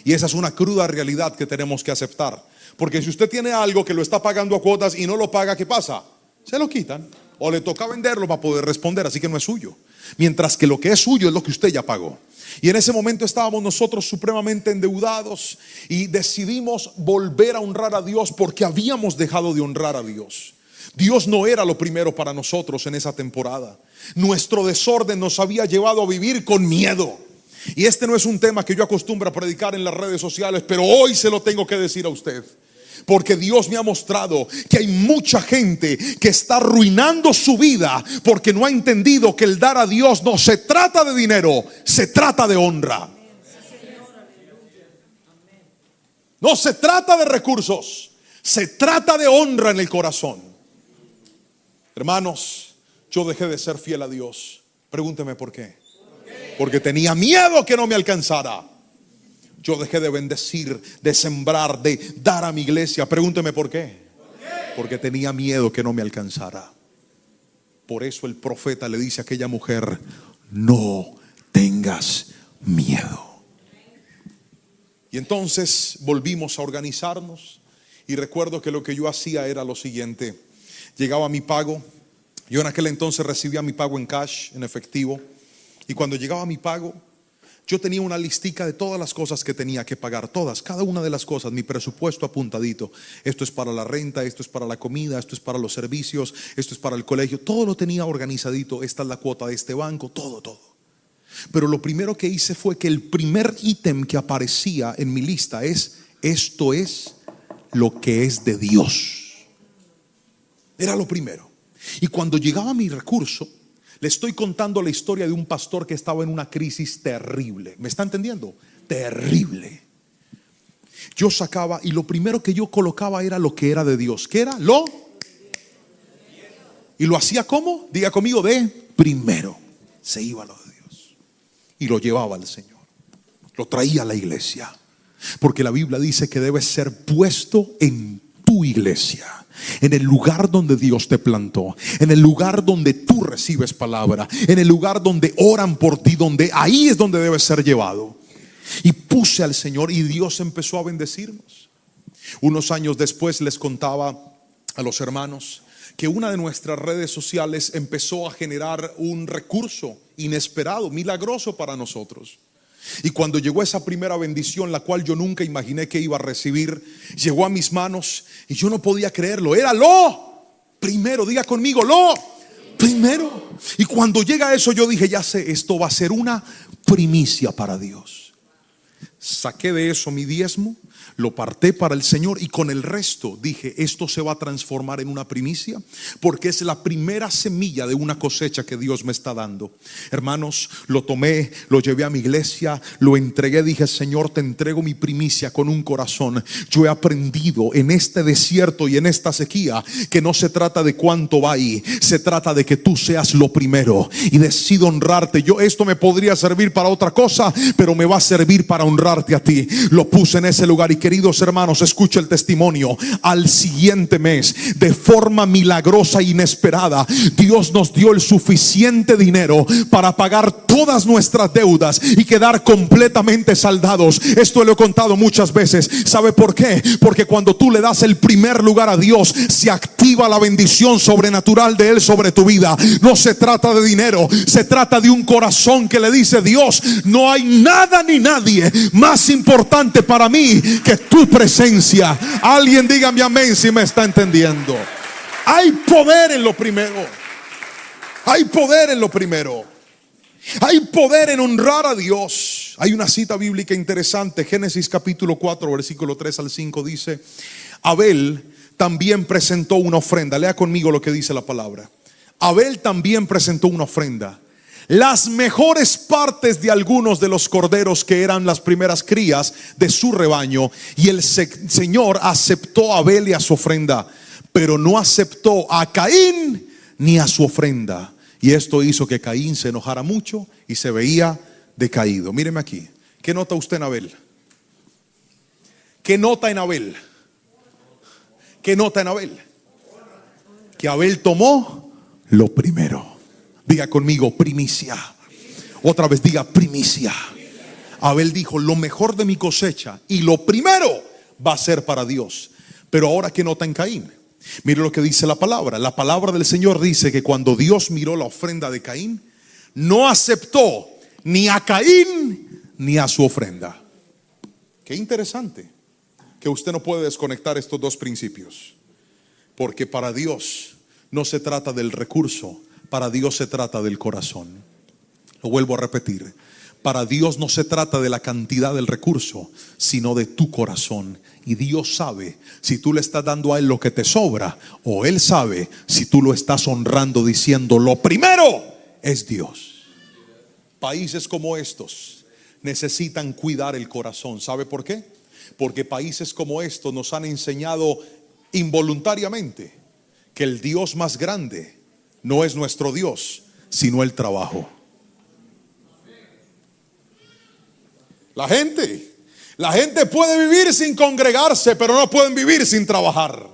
A: Y esa es una cruda realidad que tenemos que aceptar. Porque si usted tiene algo que lo está pagando a cuotas y no lo paga, ¿qué pasa? Se lo quitan o le toca venderlo para poder responder, así que no es suyo. Mientras que lo que es suyo es lo que usted ya pagó. Y en ese momento estábamos nosotros supremamente endeudados y decidimos volver a honrar a Dios porque habíamos dejado de honrar a Dios. Dios no era lo primero para nosotros en esa temporada. Nuestro desorden nos había llevado a vivir con miedo. Y este no es un tema que yo acostumbro a predicar en las redes sociales, pero hoy se lo tengo que decir a usted. Porque Dios me ha mostrado que hay mucha gente que está arruinando su vida porque no ha entendido que el dar a Dios no se trata de dinero, se trata de honra. No se trata de recursos, se trata de honra en el corazón. Hermanos, yo dejé de ser fiel a Dios. Pregúnteme por qué. Porque tenía miedo que no me alcanzara. Yo dejé de bendecir, de sembrar, de dar a mi iglesia. Pregúnteme por qué. Porque tenía miedo que no me alcanzara. Por eso el profeta le dice a aquella mujer: no tengas miedo. Y entonces volvimos a organizarnos. Y recuerdo que lo que yo hacía era lo siguiente. Llegaba mi pago. Yo en aquel entonces recibía mi pago en cash, en efectivo. Y cuando llegaba mi pago, yo tenía una listica de todas las cosas que tenía que pagar, todas, cada una de las cosas, mi presupuesto apuntadito. Esto es para la renta, esto es para la comida, esto es para los servicios, esto es para el colegio. Todo lo tenía organizadito. Esta es la cuota de este banco, todo. Pero lo primero que hice fue que el primer ítem que aparecía en mi lista es: esto es lo que es de Dios. Era lo primero. Y cuando llegaba mi recurso, le estoy contando la historia de un pastor que estaba en una crisis terrible. ¿Me está entendiendo? Terrible. Yo sacaba y lo primero que yo colocaba era lo que era de Dios. ¿Qué era? Y lo hacía ¿cómo? Diga conmigo, de primero. Se iba a lo de Dios y lo llevaba al Señor. Lo traía a la iglesia. Porque la Biblia dice que debe ser puesto en tu iglesia, en el lugar donde Dios te plantó, en el lugar donde tú recibes palabra, en el lugar donde oran por ti, donde ahí es donde debe ser llevado. Y puse al Señor y Dios empezó a bendecirnos. Unos años después les contaba a los hermanos que una de nuestras redes sociales empezó a generar un recurso inesperado, milagroso para nosotros. Y cuando llegó esa primera bendición, la cual yo nunca imaginé que iba a recibir, llegó a mis manos y yo no podía creerlo. Era lo primero, diga conmigo, lo primero. Y cuando llega eso, yo dije: ya sé, esto va a ser una primicia para Dios. Saqué de eso mi diezmo, lo aparté para el Señor y con el resto dije: esto se va a transformar en una primicia, porque es la primera semilla de una cosecha que Dios me está dando. Hermanos, lo tomé, lo llevé a mi iglesia, lo entregué, dije: Señor, te entrego mi primicia con un corazón. Yo he aprendido en este desierto y en esta sequía que no se trata de cuánto va ahí, se trata de que tú seas lo primero. Y decido honrarte. Esto me podría servir para otra cosa, pero me va a servir para honrarte a ti. Lo puse en ese lugar. Y queridos hermanos, escucha el testimonio. Al siguiente mes, de forma milagrosa e inesperada, Dios nos dio el suficiente dinero para pagar todas nuestras deudas y quedar completamente saldados. Esto lo he contado muchas veces. ¿Sabe por qué? Porque cuando tú le das el primer lugar a Dios, se activa la bendición sobrenatural de Él sobre tu vida. No se trata de dinero, se trata de un corazón que le dice: Dios, no hay nada ni nadie más importante para mí que tu presencia. Alguien dígame amén si me está entendiendo. Hay poder en lo primero. Hay poder en lo primero. Hay poder en honrar a Dios. Hay una cita bíblica interesante. Génesis capítulo 4 versículo 3 al 5 dice: Abel también presentó una ofrenda. Lea conmigo lo que dice la palabra. Abel también presentó una ofrenda, las mejores partes de algunos de los corderos que eran las primeras crías de su rebaño. Y el Señor aceptó a Abel y a su ofrenda, pero no aceptó a Caín ni a su ofrenda. Y esto hizo que Caín se enojara mucho y se veía decaído. Míreme aquí. ¿Qué nota usted en Abel? ¿Qué nota en Abel? ¿Qué nota en Abel? Que Abel tomó lo primero. Diga conmigo, primicia. Otra vez diga, primicia. Abel dijo, lo mejor de mi cosecha y lo primero va a ser para Dios. Pero ahora, ¿qué nota en Caín? Mire lo que dice la palabra. La palabra del Señor dice que cuando Dios miró la ofrenda de Caín, no aceptó ni a Caín ni a su ofrenda. Qué interesante que usted no puede desconectar estos dos principios. Porque para Dios no se trata del recurso, para Dios se trata del corazón. Lo vuelvo a repetir. Para Dios no se trata de la cantidad del recurso, sino de tu corazón. Y Dios sabe si tú le estás dando a Él lo que te sobra, o Él sabe si tú lo estás honrando diciendo, lo primero es Dios. Países como estos necesitan cuidar el corazón. ¿Sabe por qué? Porque países como estos nos han enseñado involuntariamente que el Dios más grande no es nuestro Dios, sino el trabajo. La gente puede vivir sin congregarse, pero no pueden vivir sin trabajar.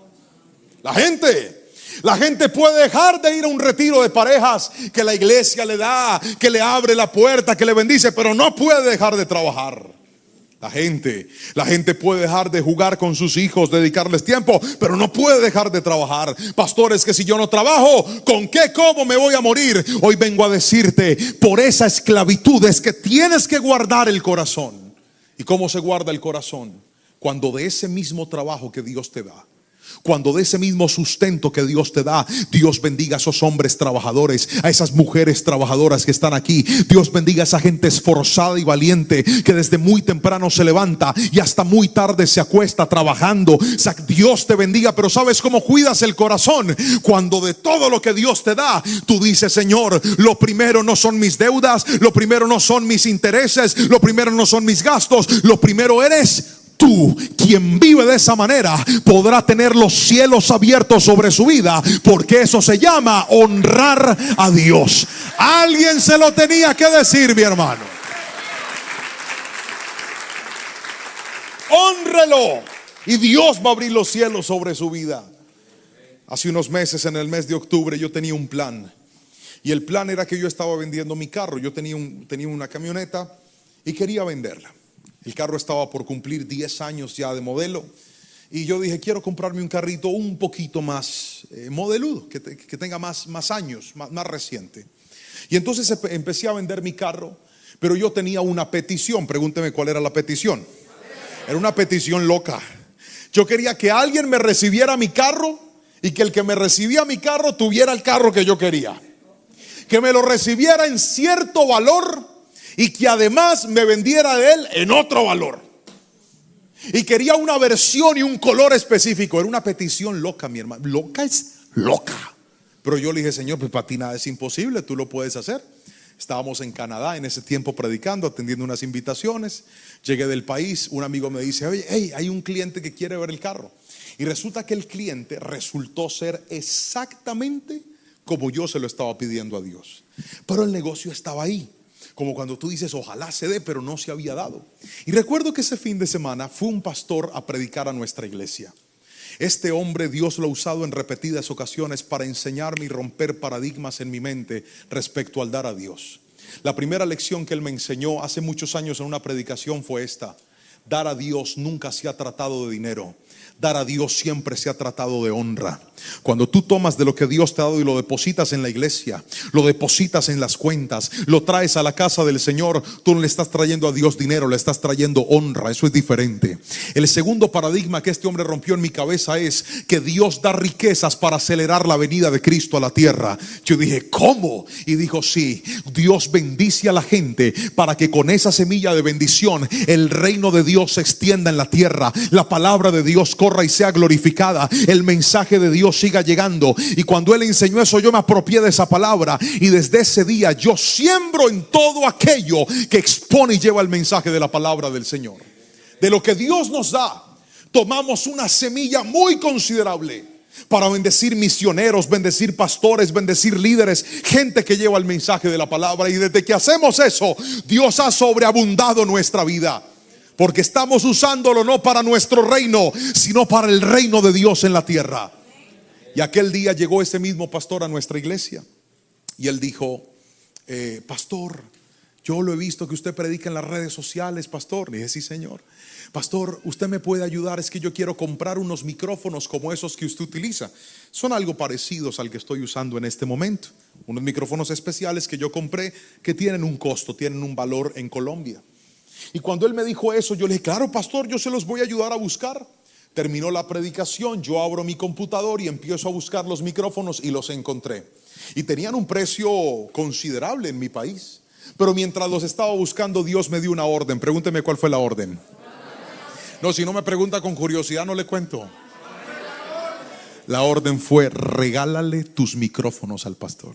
A: La gente puede dejar de ir a un retiro de parejas que la iglesia le da, que le abre la puerta, que le bendice, pero no puede dejar de trabajar. La gente puede dejar de jugar con sus hijos, dedicarles tiempo, pero no puede dejar de trabajar. Pastores, que si yo no trabajo, ¿con qué como me voy a morir? Hoy vengo a decirte, por esa esclavitud es que tienes que guardar el corazón. ¿Y cómo se guarda el corazón? Cuando de ese mismo trabajo que Dios te da, cuando de ese mismo sustento que Dios te da, Dios bendiga a esos hombres trabajadores, a esas mujeres trabajadoras que están aquí. Dios bendiga a esa gente esforzada y valiente que desde muy temprano se levanta y hasta muy tarde se acuesta trabajando. Dios te bendiga, pero ¿sabes cómo cuidas el corazón? Cuando de todo lo que Dios te da, tú dices, Señor, lo primero no son mis deudas, lo primero no son mis intereses, lo primero no son mis gastos, lo primero eres tú. Quien vive de esa manera podrá tener los cielos abiertos sobre su vida, porque eso se llama honrar a Dios. Alguien se lo tenía que decir, mi hermano. Hónrelo y Dios va a abrir los cielos sobre su vida. Hace unos meses, en el mes de octubre, yo tenía un plan. Y el plan era que yo estaba vendiendo mi carro. Yo tenía una camioneta y quería venderla. El carro estaba por cumplir 10 años ya de modelo. Y yo dije, quiero comprarme un carrito un poquito más modeludo, que tenga más años, más reciente. Y entonces empecé a vender mi carro. Pero yo tenía una petición. Pregúnteme cuál era la petición. Era una petición loca. Yo quería que alguien me recibiera mi carro y que el que me recibía mi carro tuviera el carro que yo quería. Que me lo recibiera en cierto valor y que además me vendiera de él en otro valor. Y quería una versión y un color específico. Era una petición loca, mi hermano. Loca es loca. Pero yo le dije, Señor, pues para ti nada es imposible, tú lo puedes hacer. Estábamos en Canadá en ese tiempo predicando, atendiendo unas invitaciones. Llegué del país, un amigo me dice, oye, hey, hay un cliente que quiere ver el carro. Y resulta que el cliente resultó ser exactamente como yo se lo estaba pidiendo a Dios. Pero el negocio estaba ahí. Como cuando tú dices, ojalá se dé, pero no se había dado. Y recuerdo que ese fin de semana fue un pastor a predicar a nuestra iglesia. Este hombre Dios lo ha usado en repetidas ocasiones para enseñarme y romper paradigmas en mi mente respecto al dar a Dios. La primera lección que él me enseñó hace muchos años en una predicación fue esta: dar a Dios nunca se ha tratado de dinero. Dar a Dios siempre se ha tratado de honra. Cuando tú tomas de lo que Dios te ha dado y lo depositas en la iglesia, lo depositas en las cuentas, lo traes a la casa del Señor, tú no le estás trayendo a Dios dinero, le estás trayendo honra. Eso es diferente. El segundo paradigma que este hombre rompió en mi cabeza es que Dios da riquezas para acelerar la venida de Cristo a la tierra. Yo dije, ¿cómo? Y dijo, sí, Dios bendice a la gente para que con esa semilla de bendición el reino de Dios se extienda en la tierra, la palabra de Dios corra y sea glorificada, el mensaje de Dios siga llegando. Y cuando él enseñó eso, yo me apropié de esa palabra, y desde ese día yo siembro en todo aquello que expone y lleva el mensaje de la palabra del Señor. De lo que Dios nos da, tomamos una semilla muy considerable. para bendecir misioneros, bendecir pastores, bendecir líderes, gente que lleva el mensaje de la palabra. Y desde que hacemos eso, Dios ha sobreabundado nuestra vida, porque estamos usándolo no para nuestro reino, sino para el reino de Dios en la tierra. Y aquel día llegó ese mismo pastor a nuestra iglesia y él dijo: pastor, yo lo he visto que usted predica en las redes sociales, pastor. Le dije: sí, señor. Pastor, usted me puede ayudar, es que yo quiero comprar unos micrófonos como esos que usted utiliza. Son algo parecidos al que estoy usando en este momento. Unos micrófonos especiales que yo compré, que tienen un costo, tienen un valor en Colombia. Y cuando él me dijo eso, yo le dije: claro, pastor, yo se los voy a ayudar a buscar. Terminó la predicación, yo abro mi computador y empiezo a buscar los micrófonos y los encontré. Y tenían un precio considerable en mi país. Pero mientras los estaba buscando, Dios me dio una orden. Pregúnteme cuál fue la orden. No, si no me pregunta con curiosidad, no le cuento. La orden fue: regálale tus micrófonos al pastor.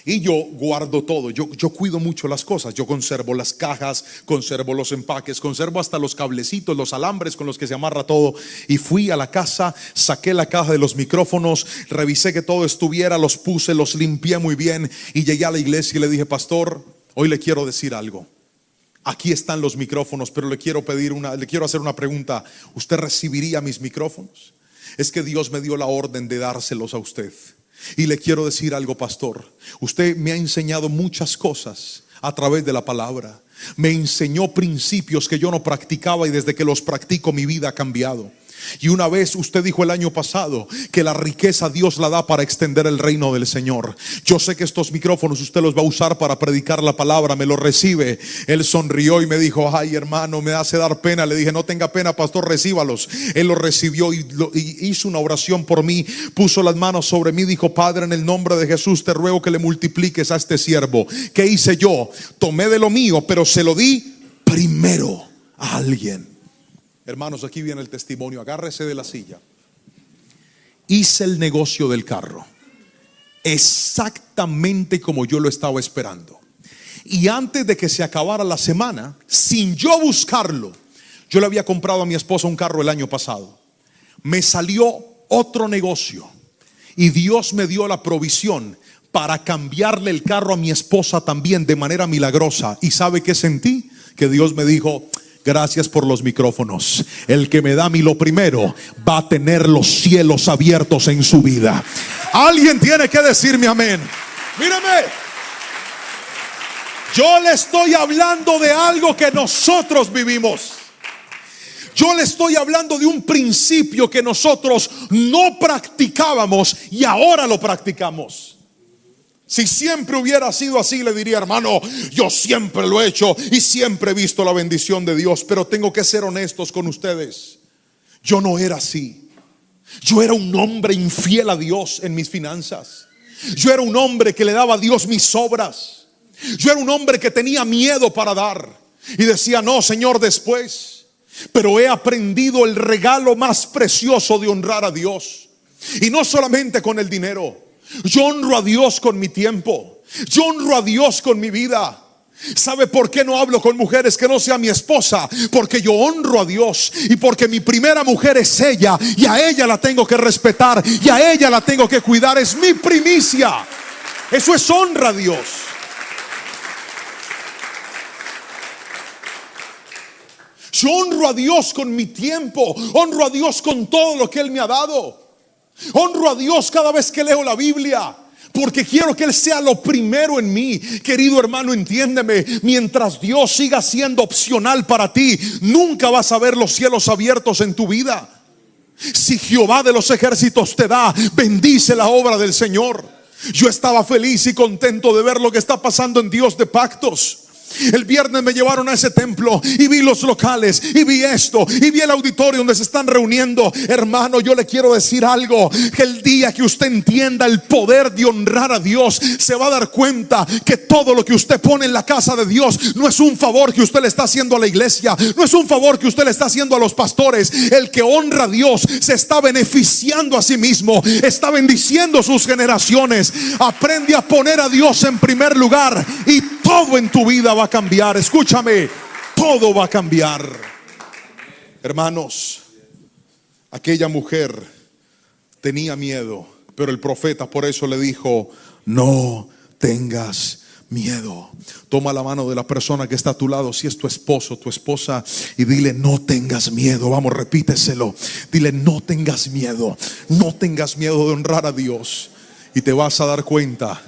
A: Y yo guardo todo, yo cuido mucho las cosas. Yo conservo las cajas, conservo los empaques, conservo hasta los cablecitos, los alambres con los que se amarra todo. Y fui a la casa, saqué la caja de los micrófonos, revisé que todo estuviera, los puse, los limpié muy bien. Y llegué a la iglesia y le dije: pastor, hoy le quiero decir algo. Aquí están los micrófonos, pero le quiero hacer una pregunta. ¿Usted recibiría mis micrófonos? Es que Dios me dio la orden de dárselos a usted. Y le quiero decir algo, pastor. Usted me ha enseñado muchas cosas a través de la palabra. Me enseñó principios que yo no practicaba, y desde que los practico mi vida ha cambiado. Y una vez usted dijo el año pasado que la riqueza Dios la da para extender el reino del Señor. Yo sé que estos micrófonos usted los va a usar para predicar la palabra. ¿Me los recibe? Él sonrió y me dijo: ay, hermano, me hace dar pena. Le dije: no tenga pena, pastor, recíbalos. Él los recibió y hizo una oración por mí. Puso las manos sobre mí, dijo: Padre, en el nombre de Jesús te ruego que le multipliques a este siervo. ¿Qué hice yo? Tomé de lo mío, pero se lo di primero a alguien. Hermanos, aquí viene el testimonio. Agárrese de la silla. Hice el negocio del carro exactamente como yo lo estaba esperando. Y antes de que se acabara la semana, sin yo buscarlo, yo le había comprado a mi esposa un carro el año pasado. Me salió otro negocio y Dios me dio la provisión para cambiarle el carro a mi esposa también de manera milagrosa. ¿Y sabe qué sentí? Que Dios me dijo: gracias por los micrófonos. El que me da a mí lo primero va a tener los cielos abiertos en su vida. Alguien tiene que decirme amén. Míreme, yo le estoy hablando de algo que nosotros vivimos. Yo le estoy hablando de un principio que nosotros no practicábamos y ahora lo practicamos. Si siempre hubiera sido así, le diría: hermano, yo siempre lo he hecho y siempre he visto la bendición de Dios. Pero tengo que ser honestos con ustedes. Yo no era así. Yo era un hombre infiel a Dios en mis finanzas. Yo era un hombre que le daba a Dios mis obras. Yo era un hombre que tenía miedo para dar y decía: no, Señor, después. Pero he aprendido el regalo más precioso de honrar a Dios. Y no solamente con el dinero. Yo honro a Dios con mi tiempo. Yo honro a Dios con mi vida. ¿Sabe por qué no hablo con mujeres que no sea mi esposa? Porque yo honro a Dios y porque mi primera mujer es ella, y a ella la tengo que respetar y a ella la tengo que cuidar. Es mi primicia. Eso es honra a Dios. Yo honro a Dios con mi tiempo. Honro a Dios con todo lo que Él me ha dado. Honro a Dios cada vez que leo la Biblia, porque quiero que Él sea lo primero en mí. Querido hermano, entiéndeme. Mientras Dios siga siendo opcional para ti, nunca vas a ver los cielos abiertos en tu vida. Si Jehová de los ejércitos te da, bendice la obra del Señor. Yo estaba feliz y contento de ver lo que está pasando en Dios de Pactos. El viernes me llevaron a ese templo y vi los locales y vi esto y vi el auditorio donde se están reuniendo. Hermano, yo le quiero decir algo: que el día que usted entienda el poder de honrar a Dios, se va a dar cuenta que todo lo que usted pone en la casa de Dios no es un favor que usted le está haciendo a la iglesia, no es un favor que usted le está haciendo a los pastores. El que honra a Dios se está beneficiando a sí mismo, está bendiciendo sus generaciones. Aprende a poner a Dios en primer lugar y todo en tu vida va a cambiar. Escúchame, todo va a cambiar. Hermanos, Aquella mujer tenía miedo, pero el profeta por eso le dijo: no tengas miedo. Toma la mano de la persona que está a tu lado, si es tu esposo, tu esposa, y dile: no tengas miedo. Vamos, repíteselo. Dile: no tengas miedo. No tengas miedo de honrar a Dios. Y te vas a dar cuenta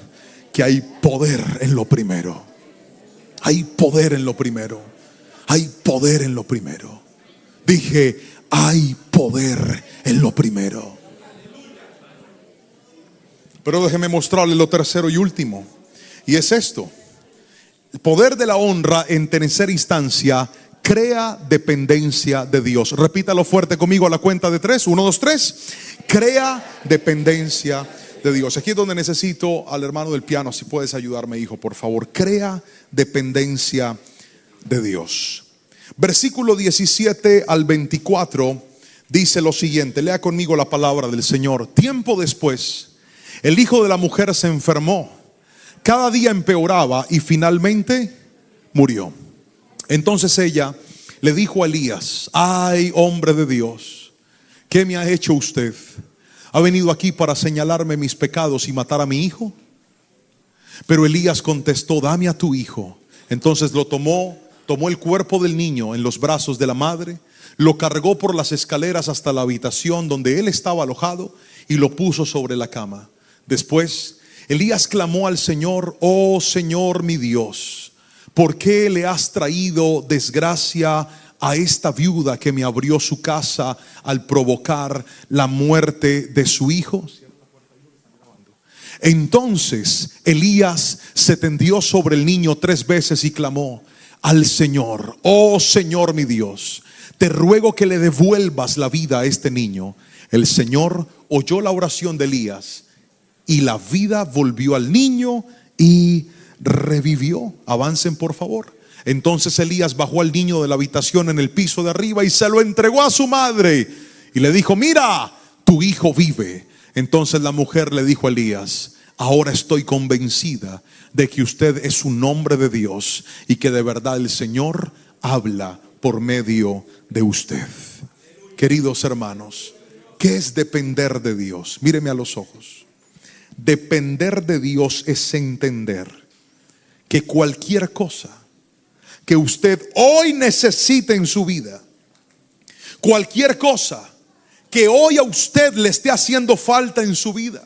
A: que hay poder en lo primero. Hay poder en lo primero. Hay poder en lo primero. Dije: hay poder en lo primero. Pero déjeme mostrarle lo tercero y último. Y es esto: el poder de la honra en tercera instancia crea dependencia de Dios. Repítalo fuerte conmigo a la cuenta de 3. 1, 2, 3. Crea dependencia de Dios. Aquí es donde necesito al hermano del piano. Si puedes ayudarme, hijo, por favor. Crea dependencia de Dios. Versículo 17 al 24 dice lo siguiente. Lea conmigo la palabra del Señor. Tiempo después, el hijo de la mujer se enfermó. Cada día empeoraba y finalmente murió. Entonces ella le dijo a Elías: ay, hombre de Dios, ¿qué me ha hecho usted? ¿Ha venido aquí para señalarme mis pecados y matar a mi hijo? Pero Elías contestó: dame a tu hijo. Entonces lo tomó el cuerpo del niño en los brazos de la madre, lo cargó por las escaleras hasta la habitación donde él estaba alojado y lo puso sobre la cama. Después Elías clamó al Señor: oh Señor mi Dios, ¿por qué le has traído desgracia a esta viuda que me abrió su casa al provocar la muerte de su hijo? Entonces Elías se tendió sobre el niño 3 veces y clamó al Señor: oh Señor mi Dios, te ruego que le devuelvas la vida a este niño. El Señor oyó la oración de Elías y la vida volvió al niño y revivió. Avancen, por favor. Entonces Elías bajó al niño de la habitación en el piso de arriba y se lo entregó a su madre y le dijo: mira, tu hijo vive. Entonces la mujer le dijo a Elías: ahora estoy convencida de que usted es un hombre de Dios y que de verdad el Señor habla por medio de usted. Queridos hermanos, ¿qué es depender de Dios? Míreme a los ojos. Depender de Dios es entender que cualquier cosa que usted hoy necesite en su vida, cualquier cosa que hoy a usted le esté haciendo falta en su vida,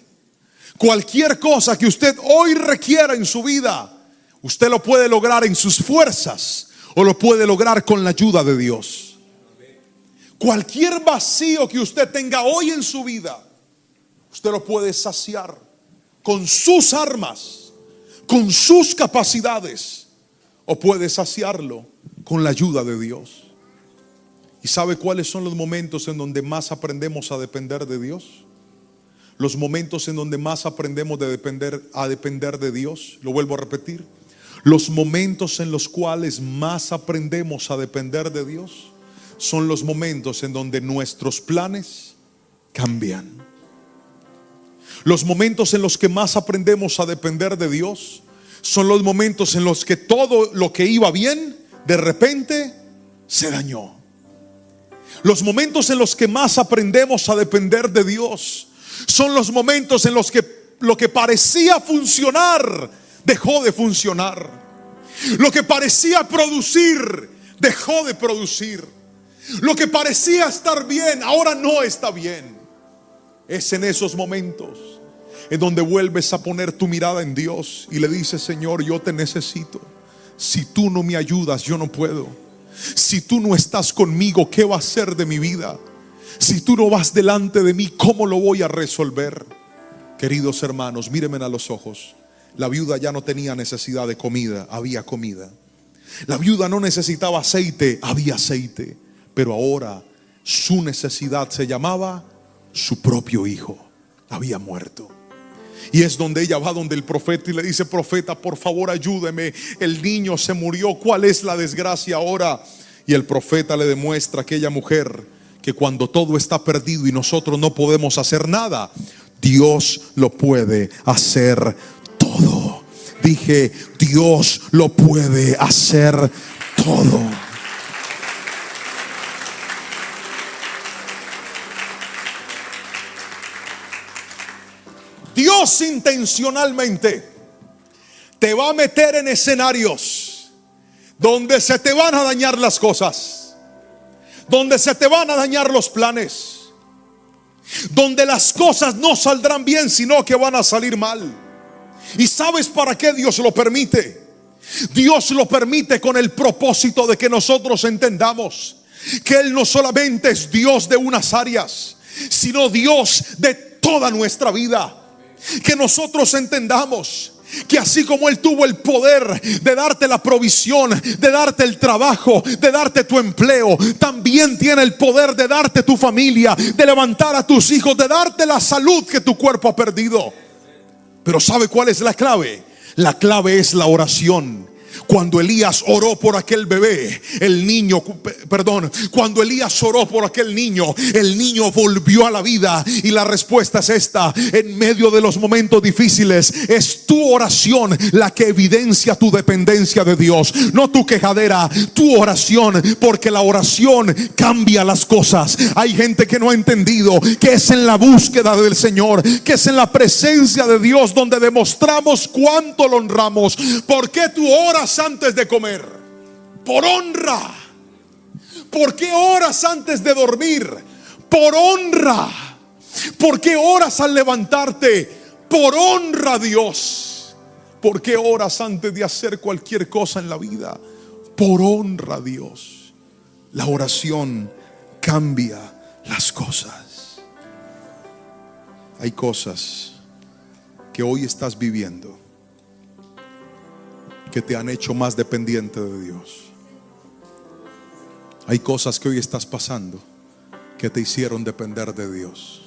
A: cualquier cosa que usted hoy requiera en su vida, usted lo puede lograr en sus fuerzas o lo puede lograr con la ayuda de Dios. Cualquier vacío que usted tenga hoy en su vida, usted lo puede saciar con sus armas, con sus capacidades, o puede saciarlo con la ayuda de Dios. ¿Y sabe cuáles son los momentos en donde más aprendemos a depender de Dios? Los momentos en donde más aprendemos a depender de Dios. Lo vuelvo a repetir. Los momentos en los cuales más aprendemos a depender de Dios son los momentos en donde nuestros planes cambian. Los momentos en los que más aprendemos a depender de Dios son los momentos en los que todo lo que iba bien de repente se dañó. Los momentos en los que más aprendemos a depender de Dios son los momentos en los que lo que parecía funcionar dejó de funcionar. Lo que parecía producir dejó de producir. Lo que parecía estar bien ahora no está bien. Es en esos momentos en donde vuelves a poner tu mirada en Dios y le dices: Señor, yo te necesito. Si tú no me ayudas, yo no puedo. Si tú no estás conmigo, ¿qué va a ser de mi vida? Si tú no vas delante de mí, ¿cómo lo voy a resolver? Queridos hermanos, mírenme a los ojos. La viuda ya no tenía necesidad de comida, había comida. La viuda no necesitaba aceite, había aceite. Pero ahora su necesidad se llamaba su propio hijo. Había muerto. Y es donde ella va donde el profeta y le dice: profeta, por favor ayúdeme, el niño se murió, ¿cuál es la desgracia ahora? Y el profeta le demuestra a aquella mujer que cuando todo está perdido y nosotros no podemos hacer nada, Dios lo puede hacer todo. Dije: Dios lo puede hacer todo. Dios intencionalmente te va a meter en escenarios donde se te van a dañar las cosas, donde se te van a dañar los planes, donde las cosas no saldrán bien, sino que van a salir mal. ¿Y sabes para qué Dios lo permite? Dios lo permite con el propósito de que nosotros entendamos que Él no solamente es Dios de unas áreas, sino Dios de toda nuestra vida. Que nosotros entendamos que así como Él tuvo el poder de darte la provisión, de darte el trabajo, de darte tu empleo, también tiene el poder de darte tu familia, de levantar a tus hijos, de darte la salud que tu cuerpo ha perdido. Pero ¿sabe cuál es la clave? La clave es la oración. Cuando Elías oró por aquel bebé, cuando Elías oró por aquel niño, el niño volvió a la vida. Y la respuesta es esta: en medio de los momentos difíciles, es tu oración la que evidencia tu dependencia de Dios, no tu quejadera, tu oración, porque la oración cambia las cosas. Hay gente que no ha entendido que es en la búsqueda del Señor, que es en la presencia de Dios donde demostramos cuánto lo honramos. ¿Por qué tú oras antes de comer? Por honra. ¿Por qué oras antes de dormir? Por honra. ¿Por qué oras al levantarte? Por honra a Dios. ¿Por qué oras antes de hacer cualquier cosa en la vida? Por honra a Dios. La oración cambia las cosas. Hay cosas que hoy estás viviendo que te han hecho más dependiente de Dios. Hay cosas que hoy estás pasando que te hicieron depender de Dios.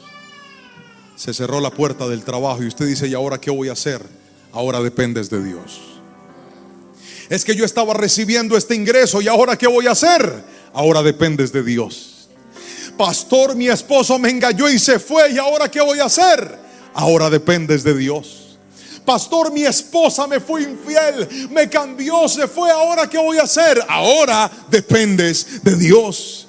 A: Se cerró la puerta del trabajo y usted dice: ¿y ahora qué voy a hacer? Ahora dependes de Dios. Es que yo estaba recibiendo este ingreso y ahora qué voy a hacer? Ahora dependes de Dios. Pastor, mi esposo me engañó y se fue, ¿y ahora qué voy a hacer? Ahora dependes de Dios. Pastor, mi esposa me fue infiel, me cambió, se fue, ¿ahora qué voy a hacer? Ahora dependes de Dios.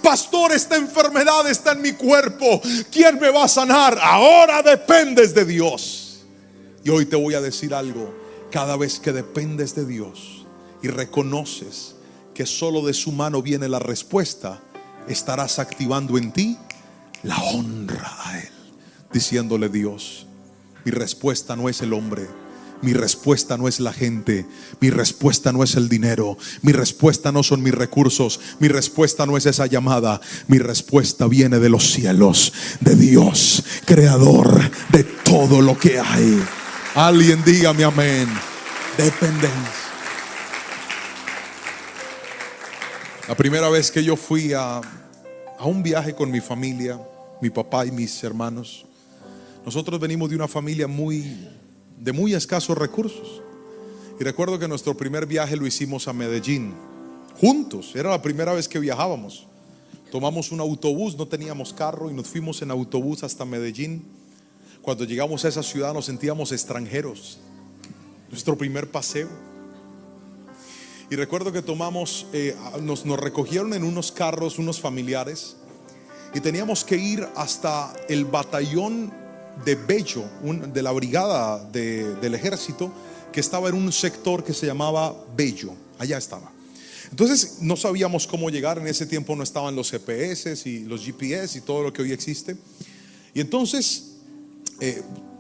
A: Pastor, esta enfermedad está en mi cuerpo, ¿quién me va a sanar? Ahora dependes de Dios. Y hoy te voy a decir algo: cada vez que dependes de Dios y reconoces que solo de su mano viene la respuesta, estarás activando en ti la honra a Él, diciéndole: Dios, mi respuesta no es el hombre, mi respuesta no es la gente, mi respuesta no es el dinero, mi respuesta no son mis recursos, mi respuesta no es esa llamada. Mi respuesta viene de los cielos, de Dios, creador de todo lo que hay. Alguien dígame amén. Dependencia. La primera vez que yo fui a un viaje con mi familia, mi papá y mis hermanos, nosotros venimos de una familia de muy escasos recursos. Y recuerdo que nuestro primer viaje lo hicimos a Medellín, juntos. Era la primera vez que viajábamos. Tomamos un autobús, no teníamos carro, y nos fuimos en autobús hasta Medellín. Cuando llegamos a esa ciudad nos sentíamos extranjeros. Nuestro primer paseo. Y recuerdo que nos recogieron en unos carros, unos familiares, y teníamos que ir hasta el batallón de Bello, de la brigada del ejército, que estaba en un sector que se llamaba Bello. Allá estaba. Entonces no sabíamos cómo llegar. En ese tiempo no estaban los GPS y los GPS y todo lo que hoy existe. Y entonces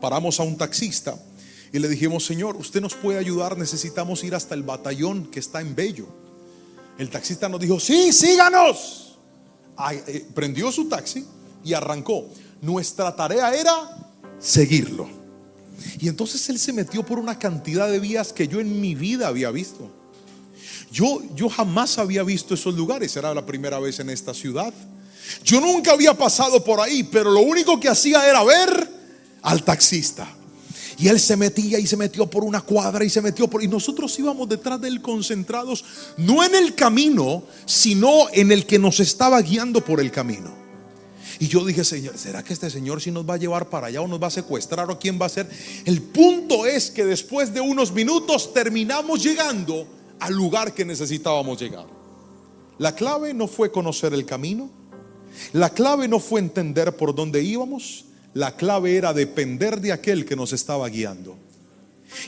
A: paramos a un taxista y le dijimos: señor, ¿usted nos puede ayudar? Necesitamos ir hasta el batallón que está en Bello. El taxista nos dijo: sí, síganos. Prendió su taxi y arrancó. Nuestra tarea era seguirlo. Y entonces él se metió por una cantidad de vías que yo en mi vida había visto. Yo jamás había visto esos lugares. Era la primera vez en esta ciudad. Yo nunca había pasado por ahí, pero lo único que hacía era ver al taxista. Y él se metía y se metió por una cuadra y se metió y nosotros íbamos detrás de él concentrados, no en el camino, sino en el que nos estaba guiando por el camino. Y yo dije: Señor, ¿será que este señor sí nos va a llevar para allá o nos va a secuestrar o quién va a ser? El punto es que después de unos minutos terminamos llegando al lugar que necesitábamos llegar. La clave no fue conocer el camino, la clave no fue entender por dónde íbamos, La clave era depender de aquel que nos estaba guiando.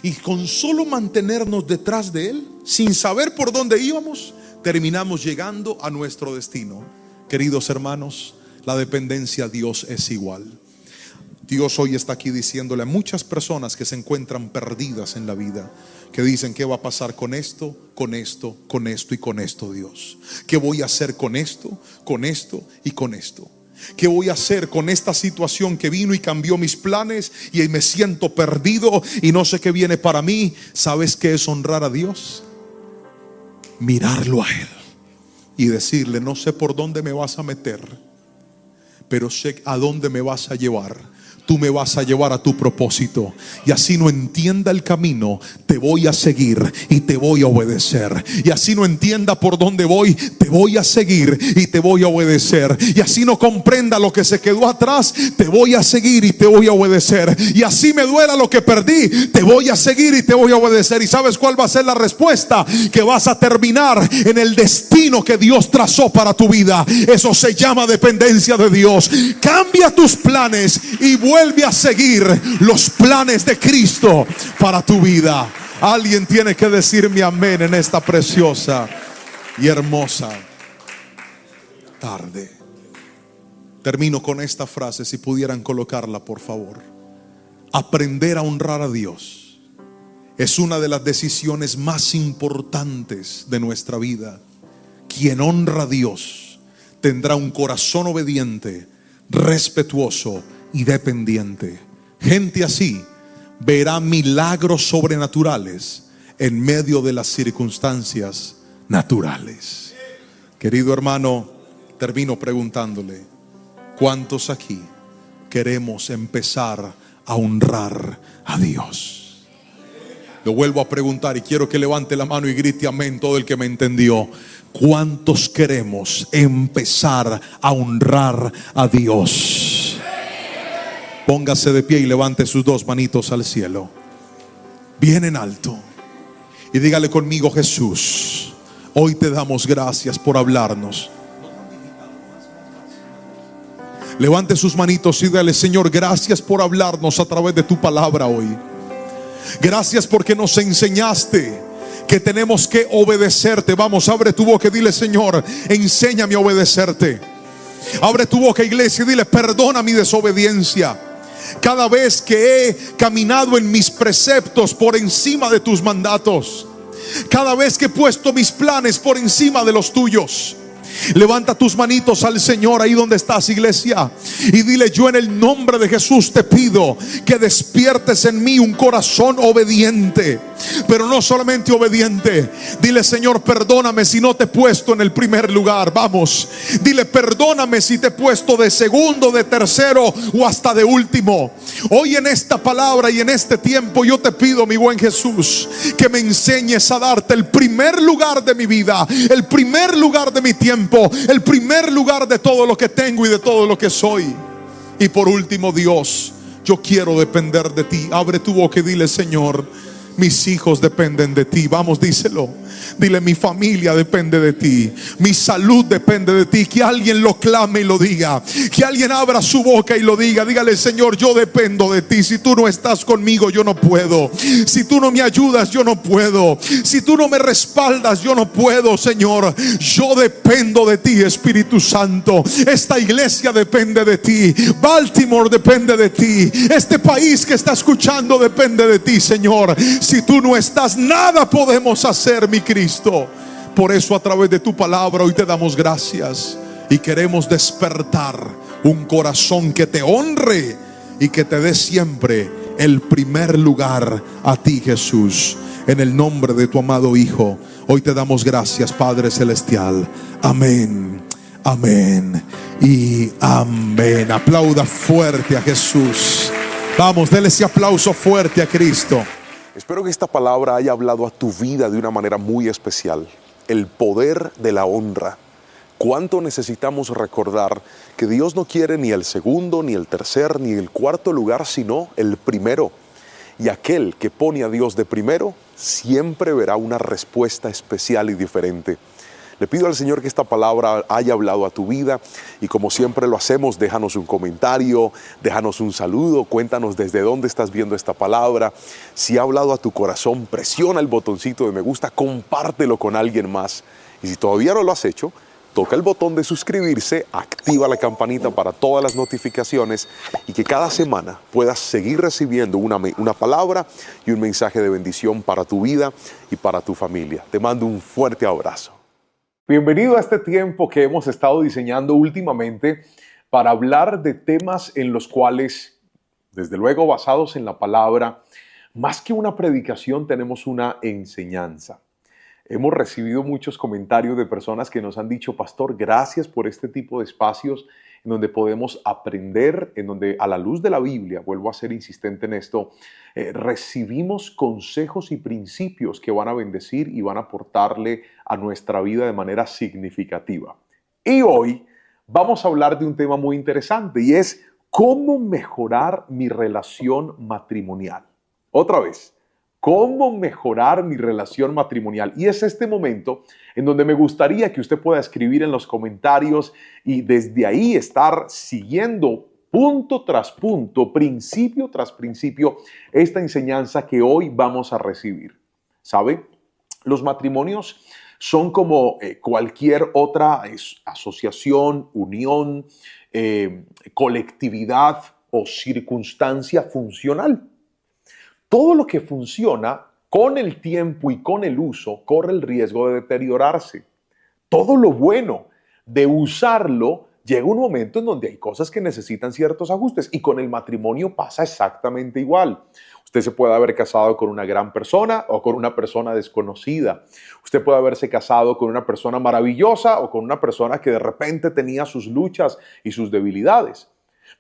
A: Y con solo mantenernos detrás de Él, sin saber por dónde íbamos, terminamos llegando a nuestro destino. Queridos hermanos, la dependencia a Dios es igual. Dios hoy está aquí diciéndole a muchas personas que se encuentran perdidas en la vida, que dicen: ¿qué va a pasar con esto, con esto, con esto y con esto, Dios? ¿Qué voy a hacer con esto, con esto y con esto? ¿Qué voy a hacer con esta situación que vino y cambió mis planes y me siento perdido y no sé qué viene para mí? ¿Sabes qué es honrar a Dios? Mirarlo a Él y decirle: no sé por dónde me vas a meter, pero sé a dónde me vas a llevar. Tú me vas a llevar a tu propósito, y así no entienda el camino, te voy a seguir y te voy a obedecer. Y así no entienda por dónde voy, te voy a seguir y te voy a obedecer. Y así no comprenda lo que se quedó atrás, te voy a seguir y te voy a obedecer. Y así me duela lo que perdí, te voy a seguir y te voy a obedecer. ¿Y sabes cuál va a ser la respuesta? Que vas a terminar en el destino que Dios trazó para tu vida. Eso se llama dependencia de Dios. Cambia tus planes y vuelve a seguir los planes de Cristo para tu vida. Alguien tiene que decirme amén en esta preciosa y hermosa tarde. Termino con esta frase, si pudieran colocarla, por favor. Aprender a honrar a Dios es una de las decisiones más importantes de nuestra vida. Quien honra a Dios tendrá un corazón obediente, respetuoso y dependiente. Gente así verá milagros sobrenaturales en medio de las circunstancias naturales. Querido hermano, termino preguntándole: ¿cuántos aquí queremos empezar a honrar a Dios? Lo vuelvo a preguntar y quiero que levante la mano y grite amén todo el que me entendió. ¿Cuántos queremos empezar a honrar a Dios? Póngase de pie y levante sus dos manitos al cielo, bien en alto, y dígale conmigo: Jesús, hoy te damos gracias por hablarnos. Levante sus manitos y dígale: Señor, gracias por hablarnos a través de tu palabra hoy. Gracias porque nos enseñaste que tenemos que obedecerte. Vamos, abre tu boca y dile: Señor, enséñame a obedecerte. Abre tu boca, iglesia, y dile: perdona mi desobediencia. Cada vez que he caminado en mis preceptos por encima de tus mandatos, cada vez que he puesto mis planes por encima de los tuyos. Levanta tus manitos al Señor ahí donde estás, iglesia, y dile: yo en el nombre de Jesús te pido que despiertes en mí un corazón obediente. Pero no solamente obediente, dile: Señor, perdóname si no te he puesto en el primer lugar. Vamos, dile: perdóname si te he puesto de segundo, de tercero o hasta de último. Hoy en esta palabra y en este tiempo yo te pido, mi buen Jesús, que me enseñes a darte el primer lugar de mi vida, el primer lugar de mi tiempo, el primer lugar de todo lo que tengo y de todo lo que soy. Y por último, Dios, yo quiero depender de ti. Abre tu boca y dile: Señor, mis hijos dependen de ti. Vamos, díselo. Dile: mi familia depende de ti, mi salud depende de ti. Que alguien lo clame y lo diga, que alguien abra su boca y lo diga. Dígale: Señor, yo dependo de ti. Si tú no estás conmigo, yo no puedo. Si tú no me ayudas, yo no puedo. Si tú no me respaldas, yo no puedo. Señor, yo dependo de ti, Espíritu Santo. Esta iglesia depende de ti, Baltimore depende de ti, este país que está escuchando depende de ti, Señor. Si tú no estás, nada podemos hacer, mi Cristo. Por eso, a través de tu palabra hoy te damos gracias y queremos despertar un corazón que te honre y que te dé siempre el primer lugar a ti, Jesús. En el nombre de tu amado Hijo, hoy te damos gracias, Padre Celestial. Amén, amén y amén. Aplauda fuerte a Jesús. Vamos, déle ese aplauso fuerte a Cristo.
B: Espero que esta palabra haya hablado a tu vida de una manera muy especial. El poder de la honra. ¿Cuánto necesitamos recordar que Dios no quiere ni el segundo, ni el tercer, ni el cuarto lugar, sino el primero? Y aquel que pone a Dios de primero siempre verá una respuesta especial y diferente. Le pido al Señor que esta palabra haya hablado a tu vida y como siempre lo hacemos, déjanos un comentario, déjanos un saludo, cuéntanos desde dónde estás viendo esta palabra. Si ha hablado a tu corazón, presiona el botoncito de me gusta, compártelo con alguien más. Y si todavía no lo has hecho, toca el botón de suscribirse, activa la campanita para todas las notificaciones y que cada semana puedas seguir recibiendo una palabra y un mensaje de bendición para tu vida y para tu familia. Te mando un fuerte abrazo. Bienvenido a este tiempo que hemos estado diseñando últimamente para hablar de temas en los cuales, desde luego basados en la palabra, más que una predicación tenemos una enseñanza. Hemos recibido muchos comentarios de personas que nos han dicho, pastor, gracias por este tipo de espacios en donde podemos aprender, en donde a la luz de la Biblia, vuelvo a ser insistente en esto, recibimos consejos y principios que van a bendecir y van a aportarle a nuestra vida de manera significativa. Y hoy vamos a hablar de un tema muy interesante y es cómo mejorar mi relación matrimonial. Otra vez. ¿Cómo mejorar mi relación matrimonial? Y es este momento en donde me gustaría que usted pueda escribir en los comentarios y desde ahí estar siguiendo punto tras punto, principio tras principio, esta enseñanza que hoy vamos a recibir. ¿Sabe? Los matrimonios son como cualquier otra asociación, unión, colectividad o circunstancia funcional. Todo lo que funciona con el tiempo y con el uso corre el riesgo de deteriorarse. Todo lo bueno de usarlo llega un momento en donde hay cosas que necesitan ciertos ajustes y con el matrimonio pasa exactamente igual. Usted se puede haber casado con una gran persona o con una persona desconocida. Usted puede haberse casado con una persona maravillosa o con una persona que de repente tenía sus luchas y sus debilidades.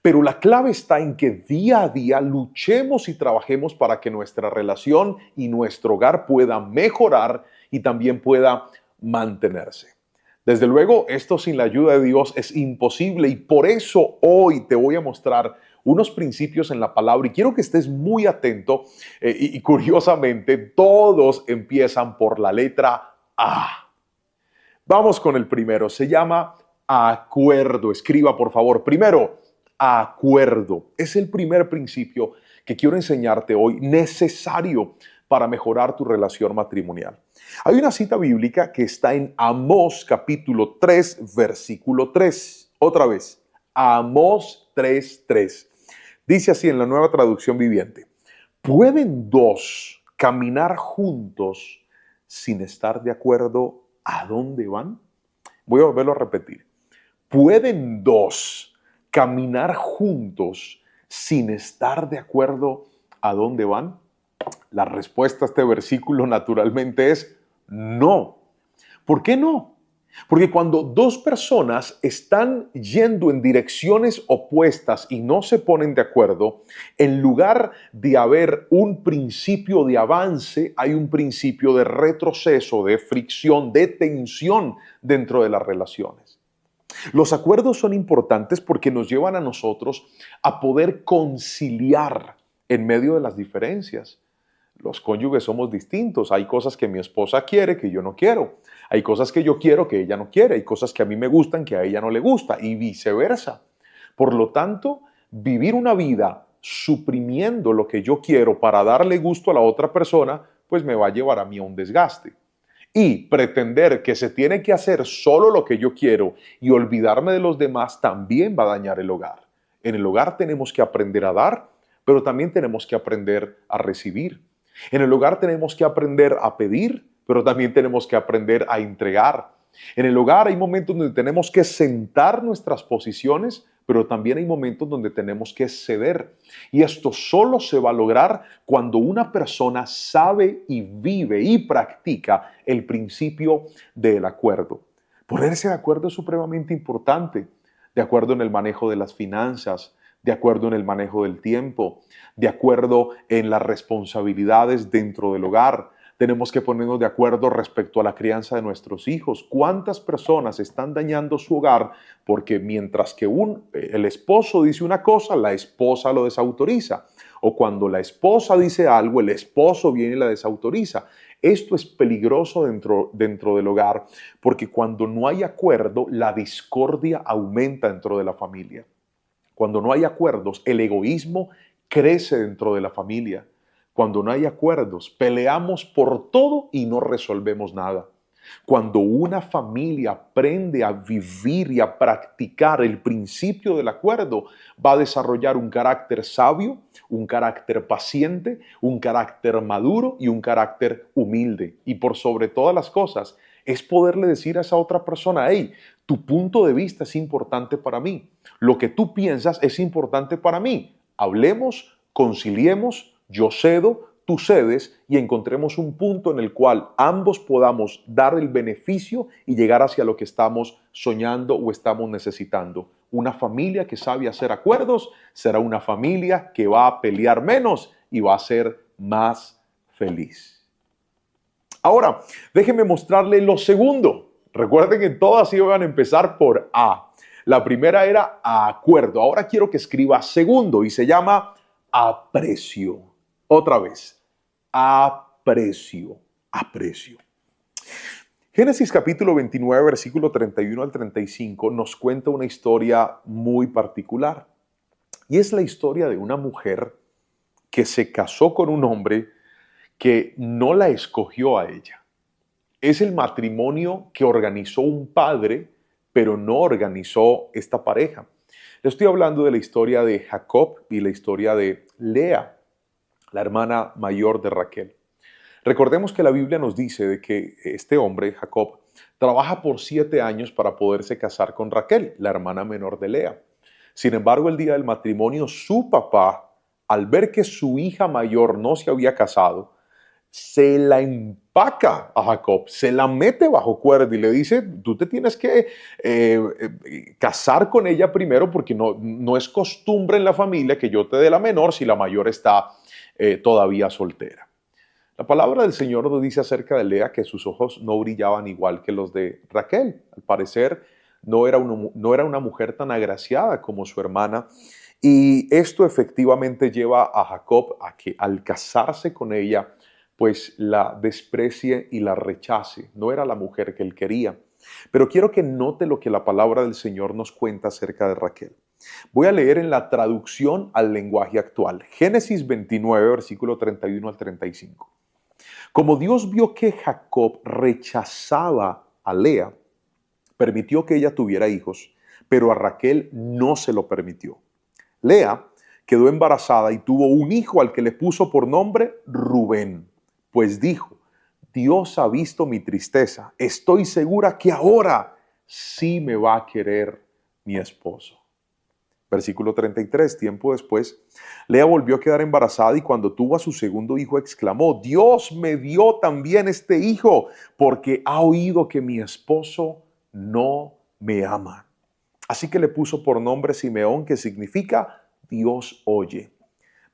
B: Pero la clave está en que día a día luchemos y trabajemos para que nuestra relación y nuestro hogar pueda mejorar y también pueda mantenerse. Desde luego, esto sin la ayuda de Dios es imposible y por eso hoy te voy a mostrar unos principios en la palabra y quiero que estés muy atento y curiosamente todos empiezan por la letra A. Vamos con el primero, se llama acuerdo. Escriba por favor. Primero, acuerdo. Es el primer principio que quiero enseñarte hoy, necesario para mejorar tu relación matrimonial. Hay una cita bíblica que está en Amós capítulo 3, versículo 3. Otra vez, Amós 3:3. Dice así en la Nueva Traducción Viviente: ¿pueden dos caminar juntos sin estar de acuerdo a dónde van? Voy a volverlo a repetir. ¿Pueden dos caminar juntos sin estar de acuerdo a dónde van? La respuesta a este versículo naturalmente es no. ¿Por qué no? Porque cuando dos personas están yendo en direcciones opuestas y no se ponen de acuerdo, en lugar de haber un principio de avance, hay un principio de retroceso, de fricción, de tensión dentro de las relaciones. Los acuerdos son importantes porque nos llevan a nosotros a poder conciliar en medio de las diferencias. Los cónyuges somos distintos. Hay cosas que mi esposa quiere que yo no quiero. Hay cosas que yo quiero que ella no quiere. Hay cosas que a mí me gustan que a ella no le gusta y viceversa. Por lo tanto, vivir una vida suprimiendo lo que yo quiero para darle gusto a la otra persona, pues me va a llevar a mí a un desgaste. Y pretender que se tiene que hacer solo lo que yo quiero y olvidarme de los demás también va a dañar el hogar. En el hogar tenemos que aprender a dar, pero también tenemos que aprender a recibir. En el hogar tenemos que aprender a pedir, pero también tenemos que aprender a entregar. En el hogar hay momentos donde tenemos que sentar nuestras posiciones, pero también hay momentos donde tenemos que ceder. Y esto solo se va a lograr cuando una persona sabe y vive y practica el principio del acuerdo. Ponerse de acuerdo es supremamente importante. De acuerdo en el manejo de las finanzas, de acuerdo en el manejo del tiempo, de acuerdo en las responsabilidades dentro del hogar. Tenemos que ponernos de acuerdo respecto a la crianza de nuestros hijos. ¿Cuántas personas están dañando su hogar porque mientras que el esposo dice una cosa, la esposa lo desautoriza? O cuando la esposa dice algo, el esposo viene y la desautoriza. Esto es peligroso dentro del hogar porque cuando no hay acuerdo, la discordia aumenta dentro de la familia. Cuando no hay acuerdos, el egoísmo crece dentro de la familia. Cuando no hay acuerdos, peleamos por todo y no resolvemos nada. Cuando una familia aprende a vivir y a practicar el principio del acuerdo, va a desarrollar un carácter sabio, un carácter paciente, un carácter maduro y un carácter humilde. Y por sobre todas las cosas, es poderle decir a esa otra persona, hey, tu punto de vista es importante para mí. Lo que tú piensas es importante para mí. Hablemos, conciliemos, yo cedo, tú cedes y encontremos un punto en el cual ambos podamos dar el beneficio y llegar hacia lo que estamos soñando o estamos necesitando. Una familia que sabe hacer acuerdos será una familia que va a pelear menos y va a ser más feliz. Ahora, déjenme mostrarle lo segundo. Recuerden que todas iban a empezar por A. La primera era acuerdo. Ahora quiero que escriba segundo y se llama aprecio. Otra vez, aprecio, aprecio. Génesis capítulo 29, versículo 31 al 35 nos cuenta una historia muy particular. Y es la historia de una mujer que se casó con un hombre que no la escogió a ella. Es el matrimonio que organizó un padre, pero no organizó esta pareja. Le estoy hablando de la historia de Jacob y la historia de Lea, la hermana mayor de Raquel. Recordemos que la Biblia nos dice de que este hombre, Jacob, trabaja por 7 años para poderse casar con Raquel, la hermana menor de Lea. Sin embargo, el día del matrimonio, su papá, al ver que su hija mayor no se había casado, se la empaca a Jacob, se la mete bajo cuerda y le dice, tú te tienes que casar con ella primero porque no es costumbre en la familia que yo te dé la menor si la mayor está todavía soltera. La palabra del Señor nos dice acerca de Lea que sus ojos no brillaban igual que los de Raquel. Al parecer no era una mujer tan agraciada como su hermana. Y esto efectivamente lleva a Jacob a que al casarse con ella, pues la desprecie y la rechace. No era la mujer que él quería. Pero quiero que note lo que la palabra del Señor nos cuenta acerca de Raquel. Voy a leer en la traducción al lenguaje actual. Génesis 29, versículo 31 al 35. Como Dios vio que Jacob rechazaba a Lea, permitió que ella tuviera hijos, pero a Raquel no se lo permitió. Lea quedó embarazada y tuvo un hijo al que le puso por nombre Rubén, pues dijo, Dios ha visto mi tristeza, estoy segura que ahora sí me va a querer mi esposo. Versículo 33, tiempo después, Lea volvió a quedar embarazada y cuando tuvo a su segundo hijo exclamó, Dios me dio también este hijo porque ha oído que mi esposo no me ama. Así que le puso por nombre Simeón, que significa Dios oye.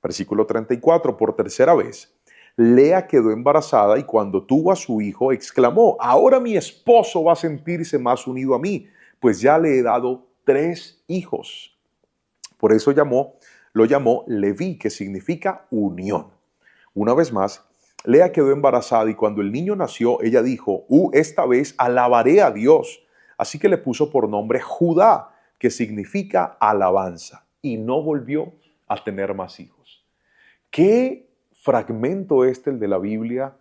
B: Versículo 34, por tercera vez, Lea quedó embarazada y cuando tuvo a su hijo exclamó, ahora mi esposo va a sentirse más unido a mí, pues ya le he dado 3 hijos. Por eso lo llamó Leví, que significa unión. Una vez más, Lea quedó embarazada y cuando el niño nació, ella dijo, esta vez alabaré a Dios. Así que le puso por nombre Judá, que significa alabanza. Y no volvió a tener más hijos. ¿Qué fragmento el de la Biblia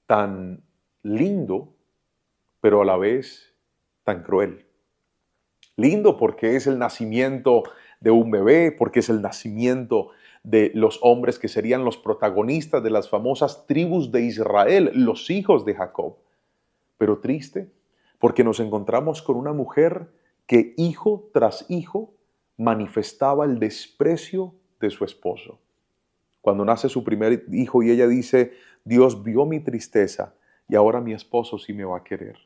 B: tan lindo, pero a la vez tan cruel? Lindo porque es el nacimiento de un bebé, porque es el nacimiento de los hombres que serían los protagonistas de las famosas tribus de Israel, los hijos de Jacob. Pero triste, porque nos encontramos con una mujer que hijo tras hijo manifestaba el desprecio de su esposo. Cuando nace su primer hijo y ella dice, Dios vio mi tristeza y ahora mi esposo sí me va a querer.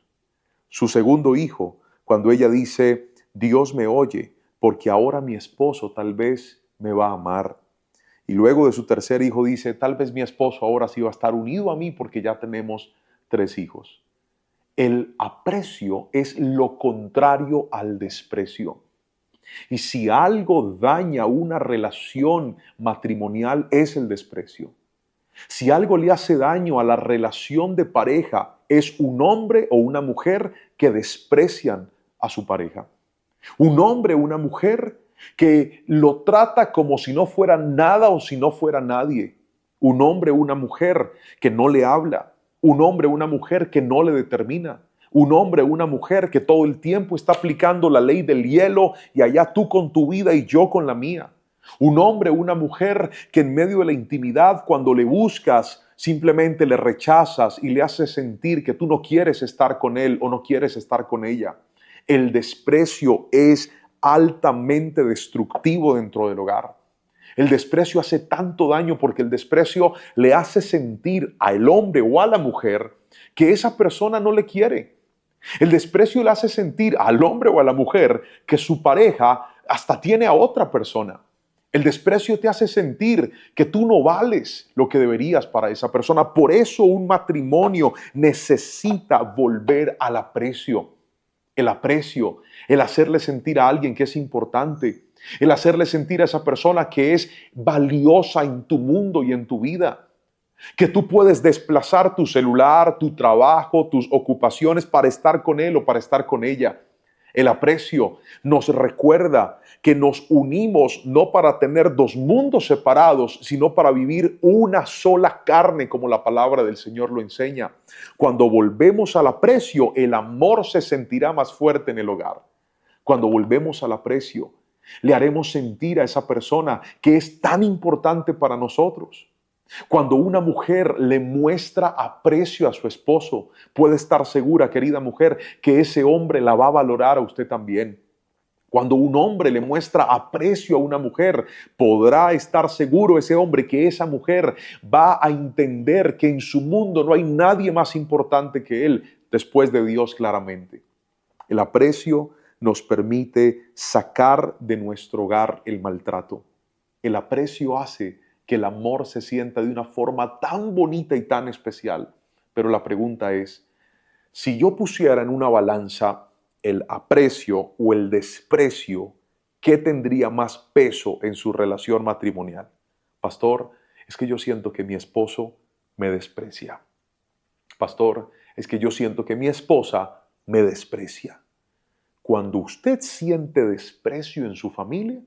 B: Su segundo hijo, cuando ella dice, Dios me oye, porque ahora mi esposo tal vez me va a amar. Y luego de su tercer hijo dice, tal vez mi esposo ahora sí va a estar unido a mí porque ya tenemos 3 hijos. El aprecio es lo contrario al desprecio. Y si algo daña una relación matrimonial es el desprecio. Si algo le hace daño a la relación de pareja, es un hombre o una mujer que desprecian a su pareja. Un hombre o una mujer que lo trata como si no fuera nada o si no fuera nadie. Un hombre o una mujer que no le habla. Un hombre o una mujer que no le determina. Un hombre o una mujer que todo el tiempo está aplicando la ley del hielo y allá tú con tu vida y yo con la mía. Un hombre o una mujer que en medio de la intimidad, cuando le buscas, simplemente le rechazas y le haces sentir que tú no quieres estar con él o no quieres estar con ella. El desprecio es altamente destructivo dentro del hogar. El desprecio hace tanto daño porque el desprecio le hace sentir al hombre o a la mujer que esa persona no le quiere. El desprecio le hace sentir al hombre o a la mujer que su pareja hasta tiene a otra persona. El desprecio te hace sentir que tú no vales lo que deberías para esa persona. Por eso un matrimonio necesita volver al aprecio. El aprecio, el hacerle sentir a alguien que es importante, el hacerle sentir a esa persona que es valiosa en tu mundo y en tu vida. Que tú puedes desplazar tu celular, tu trabajo, tus ocupaciones para estar con él o para estar con ella. El aprecio nos recuerda que nos unimos no para tener dos mundos separados, sino para vivir una sola carne, como la palabra del Señor lo enseña. Cuando volvemos al aprecio, el amor se sentirá más fuerte en el hogar. Cuando volvemos al aprecio, le haremos sentir a esa persona que es tan importante para nosotros. Cuando una mujer le muestra aprecio a su esposo, puede estar segura, querida mujer, que ese hombre la va a valorar a usted también. Cuando un hombre le muestra aprecio a una mujer, podrá estar seguro ese hombre que esa mujer va a entender que en su mundo no hay nadie más importante que él, después de Dios claramente. El aprecio nos permite sacar de nuestro hogar el maltrato. El aprecio hace que el amor se sienta de una forma tan bonita y tan especial. Pero la pregunta es, si yo pusiera en una balanza el aprecio o el desprecio, ¿qué tendría más peso en su relación matrimonial? Pastor, es que yo siento que mi esposo me desprecia. Pastor, es que yo siento que mi esposa me desprecia. Cuando usted siente desprecio en su familia,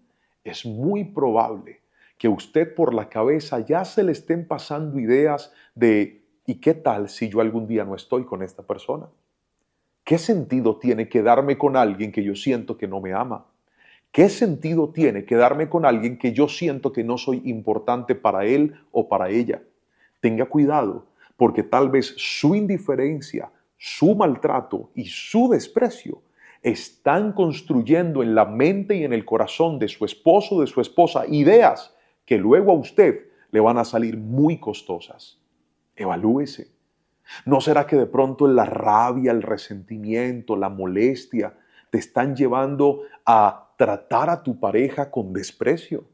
B: es muy probable que usted por la cabeza ya se le estén pasando ideas de ¿y qué tal si yo algún día no estoy con esta persona? ¿Qué sentido tiene quedarme con alguien que yo siento que no me ama? ¿Qué sentido tiene quedarme con alguien que yo siento que no soy importante para él o para ella? Tenga cuidado, porque tal vez su indiferencia, su maltrato y su desprecio están construyendo en la mente y en el corazón de su esposo o de su esposa ideas que luego a usted le van a salir muy costosas. Evalúese. ¿No será que de pronto la rabia, el resentimiento, la molestia te están llevando a tratar a tu pareja con desprecio?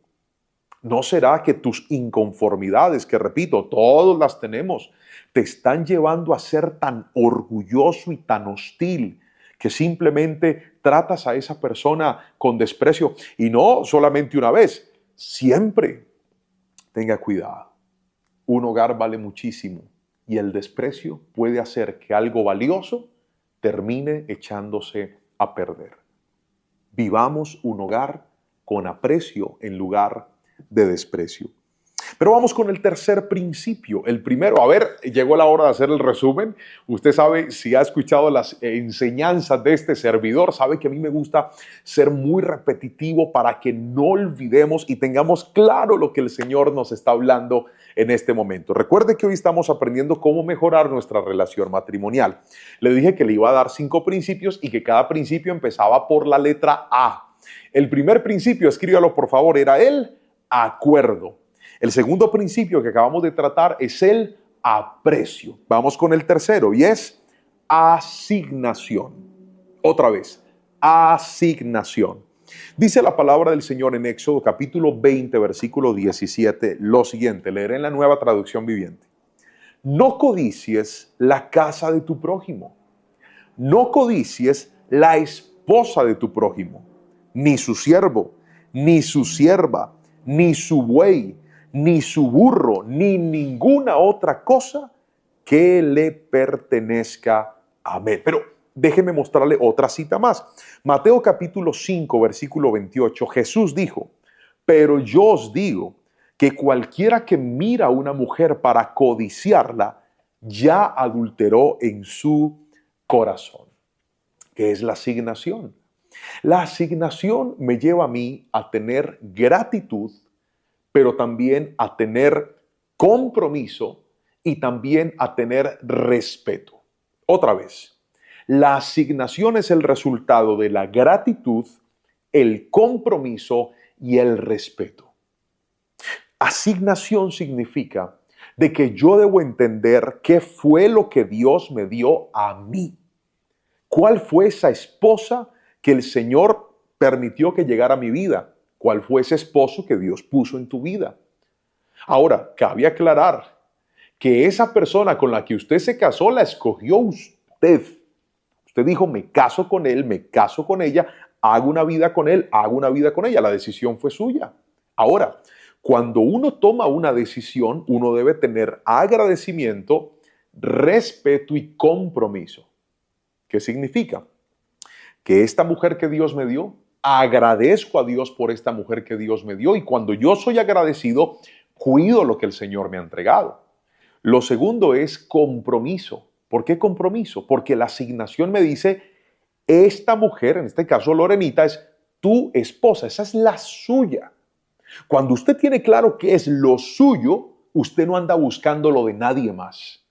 B: ¿No será que tus inconformidades, que repito, todos las tenemos, te están llevando a ser tan orgulloso y tan hostil que simplemente tratas a esa persona con desprecio? Y no solamente una vez, siempre. Tenga cuidado. Un hogar vale muchísimo y el desprecio puede hacer que algo valioso termine echándose a perder. Vivamos un hogar con aprecio en lugar de desprecio. Pero vamos con el tercer principio. El primero, llegó la hora de hacer el resumen. Usted sabe, si ha escuchado las enseñanzas de este servidor, sabe que a mí me gusta ser muy repetitivo para que no olvidemos y tengamos claro lo que el Señor nos está hablando en este momento. Recuerde que hoy estamos aprendiendo cómo mejorar nuestra relación matrimonial. Le dije que le iba a dar 5 principios y que cada principio empezaba por la letra A. El primer principio, escríbalo por favor, era el acuerdo. El segundo principio que acabamos de tratar es el aprecio. Vamos con el tercero y es asignación. Otra vez, asignación. Dice la palabra del Señor en Éxodo capítulo 20, versículo 17, lo siguiente, leeré en la Nueva Traducción Viviente. No codicies la casa de tu prójimo, no codicies la esposa de tu prójimo, ni su siervo, ni su sierva, ni su buey, ni su burro, ni ninguna otra cosa que le pertenezca. Amén. Pero déjeme mostrarle otra cita más. Mateo capítulo 5, versículo 28. Jesús dijo, pero yo os digo que cualquiera que mira a una mujer para codiciarla, ya adulteró en su corazón. ¿Qué es la asignación? La asignación me lleva a mí a tener gratitud, pero también a tener compromiso y también a tener respeto. Otra vez, la asignación es el resultado de la gratitud, el compromiso y el respeto. Asignación significa de que yo debo entender qué fue lo que Dios me dio a mí. ¿Cuál fue esa esposa que el Señor permitió que llegara a mi vida? ¿Cuál fue ese esposo que Dios puso en tu vida? Ahora, cabe aclarar que esa persona con la que usted se casó la escogió usted. Usted dijo, me caso con él, me caso con ella, hago una vida con él, hago una vida con ella. La decisión fue suya. Ahora, cuando uno toma una decisión, uno debe tener agradecimiento, respeto y compromiso. ¿Qué significa? Que esta mujer que Dios me dio, agradezco a Dios por esta mujer que Dios me dio, y cuando yo soy agradecido, cuido lo que el Señor me ha entregado. Lo segundo es compromiso. ¿Por qué compromiso? Porque la asignación me dice, esta mujer, en este caso Lorenita, es tu esposa, esa es la suya. Cuando usted tiene claro qué es lo suyo, usted no anda buscando lo de nadie más.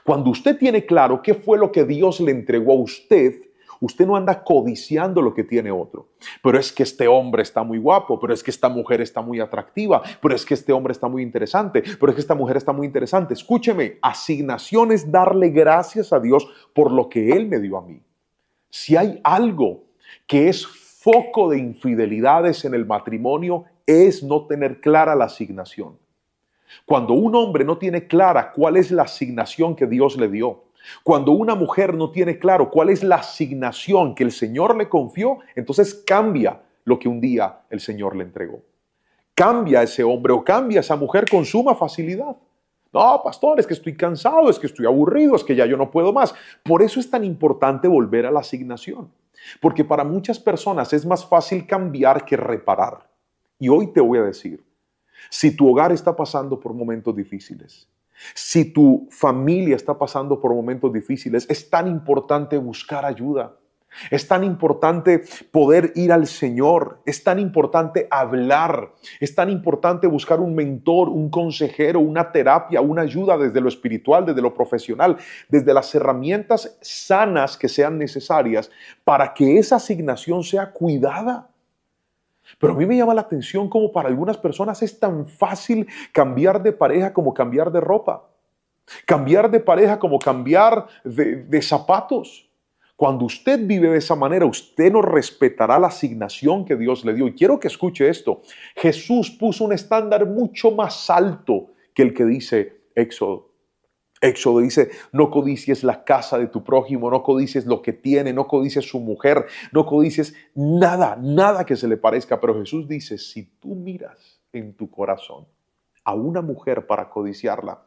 B: Cuando usted tiene claro qué fue lo que Dios le entregó a usted, usted no anda codiciando lo que tiene otro. Pero es que este hombre está muy guapo, pero es que esta mujer está muy atractiva, pero es que este hombre está muy interesante, pero es que esta mujer está muy interesante. Escúcheme, asignación es darle gracias a Dios por lo que Él me dio a mí. Si hay algo que es foco de infidelidades en el matrimonio, es no tener clara la asignación. Cuando un hombre no tiene clara cuál es la asignación que Dios le dio, cuando una mujer no tiene claro cuál es la asignación que el Señor le confió, entonces cambia lo que un día el Señor le entregó. Cambia a ese hombre o cambia a esa mujer con suma facilidad. No, pastor, es que estoy cansado, es que estoy aburrido, es que ya yo no puedo más. Por eso es tan importante volver a la asignación. Porque para muchas personas es más fácil cambiar que reparar. Y hoy te voy a decir, si tu hogar está pasando por momentos difíciles, si tu familia está pasando por momentos difíciles, es tan importante buscar ayuda. Es tan importante poder ir al Señor. Es tan importante hablar. Es tan importante buscar un mentor, un consejero, una terapia, una ayuda desde lo espiritual, desde lo profesional, desde las herramientas sanas que sean necesarias para que esa asignación sea cuidada. Pero a mí me llama la atención cómo para algunas personas es tan fácil cambiar de pareja como cambiar de ropa. Cambiar de pareja como cambiar de zapatos. Cuando usted vive de esa manera, usted no respetará la asignación que Dios le dio. Y quiero que escuche esto. Jesús puso un estándar mucho más alto que el que dice Éxodo. Éxodo dice, no codicies la casa de tu prójimo, no codicies lo que tiene, no codicies su mujer, no codicies nada, nada que se le parezca. Pero Jesús dice, si tú miras en tu corazón a una mujer para codiciarla,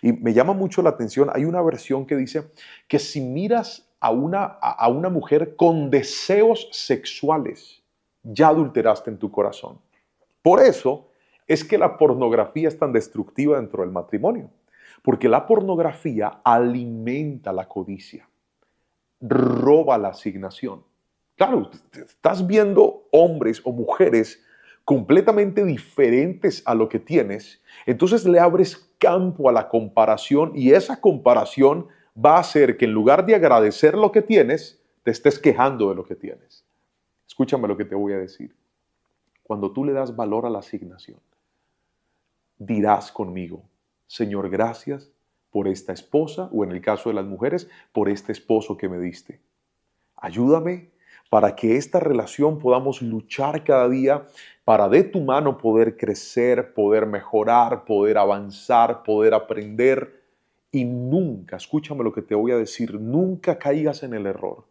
B: y me llama mucho la atención, hay una versión que dice que si miras a una mujer con deseos sexuales, ya adulteraste en tu corazón. Por eso es que la pornografía es tan destructiva dentro del matrimonio. Porque la pornografía alimenta la codicia, roba la asignación. Claro, estás viendo hombres o mujeres completamente diferentes a lo que tienes, entonces le abres campo a la comparación y esa comparación va a hacer que en lugar de agradecer lo que tienes, te estés quejando de lo que tienes. Escúchame lo que te voy a decir. Cuando tú le das valor a la asignación, dirás conmigo, Señor, gracias por esta esposa, o en el caso de las mujeres, por este esposo que me diste. Ayúdame para que esta relación podamos luchar cada día para de tu mano poder crecer, poder mejorar, poder avanzar, poder aprender. Y nunca, escúchame lo que te voy a decir, nunca caigas en el error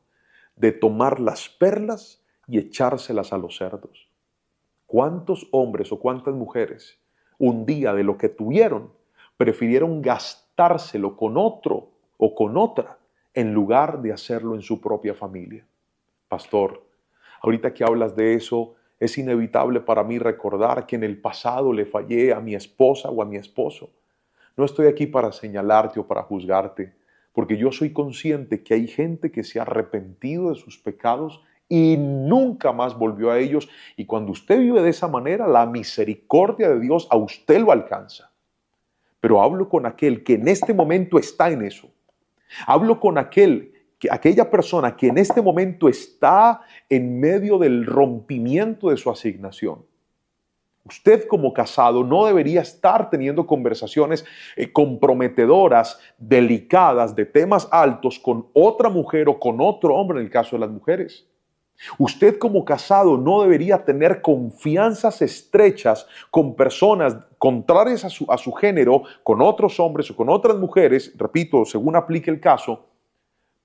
B: de tomar las perlas y echárselas a los cerdos. ¿Cuántos hombres o cuántas mujeres un día de lo que tuvieron, prefirieron gastárselo con otro o con otra en lugar de hacerlo en su propia familia. Pastor, ahorita que hablas de eso, es inevitable para mí recordar que en el pasado le fallé a mi esposa o a mi esposo. No estoy aquí para señalarte o para juzgarte, porque yo soy consciente que hay gente que se ha arrepentido de sus pecados y nunca más volvió a ellos. Y cuando usted vive de esa manera, la misericordia de Dios a usted lo alcanza. Pero hablo con aquel que en este momento está en eso. Hablo con aquella persona que en este momento está en medio del rompimiento de su asignación. Usted como casado no debería estar teniendo conversaciones comprometedoras, delicadas, de temas altos con otra mujer o con otro hombre en el caso de las mujeres. Usted como casado no debería tener confianzas estrechas con personas contrarias a su género, con otros hombres o con otras mujeres, repito, según aplique el caso,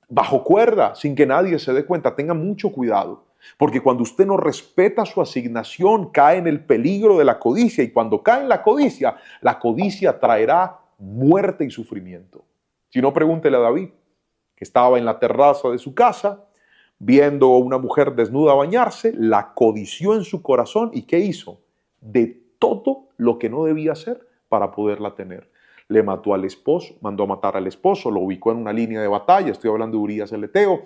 B: bajo cuerda, sin que nadie se dé cuenta. Tenga mucho cuidado, porque cuando usted no respeta su asignación, cae en el peligro de la codicia, y cuando cae en la codicia traerá muerte y sufrimiento. Si no, pregúntele a David, que estaba en la terraza de su casa, viendo a una mujer desnuda bañarse, la codició en su corazón, ¿y qué hizo? De todo lo que no debía hacer para poderla tener. Le mató al esposo, mandó a matar al esposo, lo ubicó en una línea de batalla, estoy hablando de Urías el Eteo,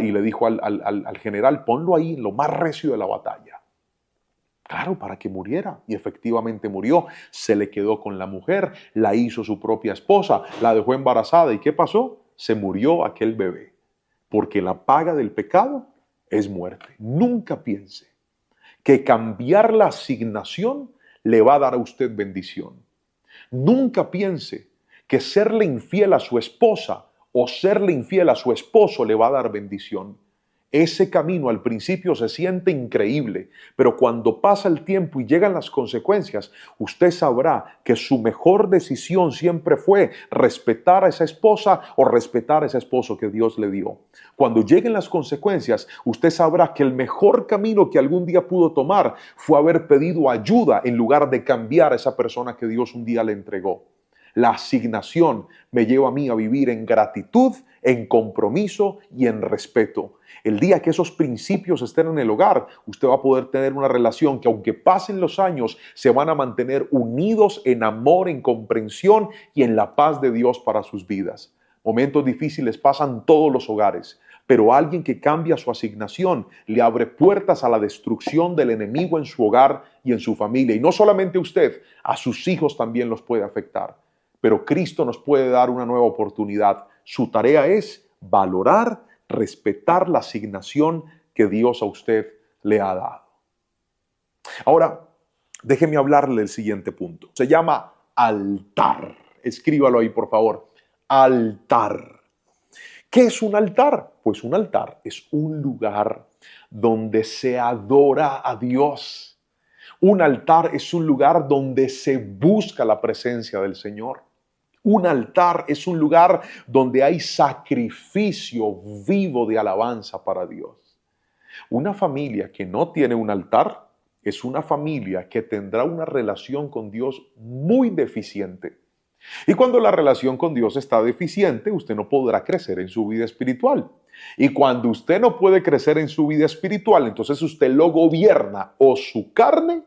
B: y le dijo al general, ponlo ahí en lo más recio de la batalla. Claro, para que muriera. Y efectivamente murió. Se le quedó con la mujer, la hizo su propia esposa, la dejó embarazada. ¿Y qué pasó? Se murió aquel bebé. Porque la paga del pecado es muerte. Nunca piense que cambiar la asignación le va a dar a usted bendición. Nunca piense que serle infiel a su esposa o serle infiel a su esposo le va a dar bendición. Ese camino al principio se siente increíble, pero cuando pasa el tiempo y llegan las consecuencias, usted sabrá que su mejor decisión siempre fue respetar a esa esposa o respetar a ese esposo que Dios le dio. Cuando lleguen las consecuencias, usted sabrá que el mejor camino que algún día pudo tomar fue haber pedido ayuda en lugar de cambiar a esa persona que Dios un día le entregó. La asignación me lleva a mí a vivir en gratitud, en compromiso y en respeto. El día que esos principios estén en el hogar, usted va a poder tener una relación que, aunque pasen los años, se van a mantener unidos en amor, en comprensión y en la paz de Dios para sus vidas. Momentos difíciles pasan todos los hogares, pero alguien que cambia su asignación le abre puertas a la destrucción del enemigo en su hogar y en su familia. Y no solamente usted, a sus hijos también los puede afectar. Pero Cristo nos puede dar una nueva oportunidad. Su tarea es valorar, respetar la asignación que Dios a usted le ha dado. Ahora, déjeme hablarle del siguiente punto. Se llama altar. Escríbalo ahí, por favor. Altar. ¿Qué es un altar? Pues un altar es un lugar donde se adora a Dios. Un altar es un lugar donde se busca la presencia del Señor. Un altar es un lugar donde hay sacrificio vivo de alabanza para Dios. Una familia que no tiene un altar es una familia que tendrá una relación con Dios muy deficiente. Y cuando la relación con Dios está deficiente, usted no podrá crecer en su vida espiritual. Y cuando usted no puede crecer en su vida espiritual, entonces usted lo gobierna o su carne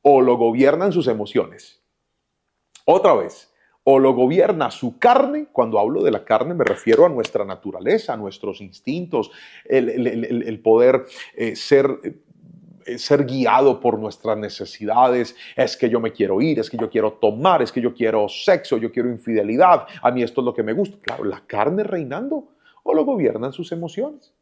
B: o lo gobiernan sus emociones. Otra vez. O lo gobierna su carne. Cuando hablo de la carne me refiero a nuestra naturaleza, a nuestros instintos, el poder ser guiado por nuestras necesidades. Es que yo me quiero ir, es que yo quiero tomar, es que yo quiero sexo, yo quiero infidelidad. A mí esto es lo que me gusta. Claro, la carne reinando. O lo gobiernan sus emociones.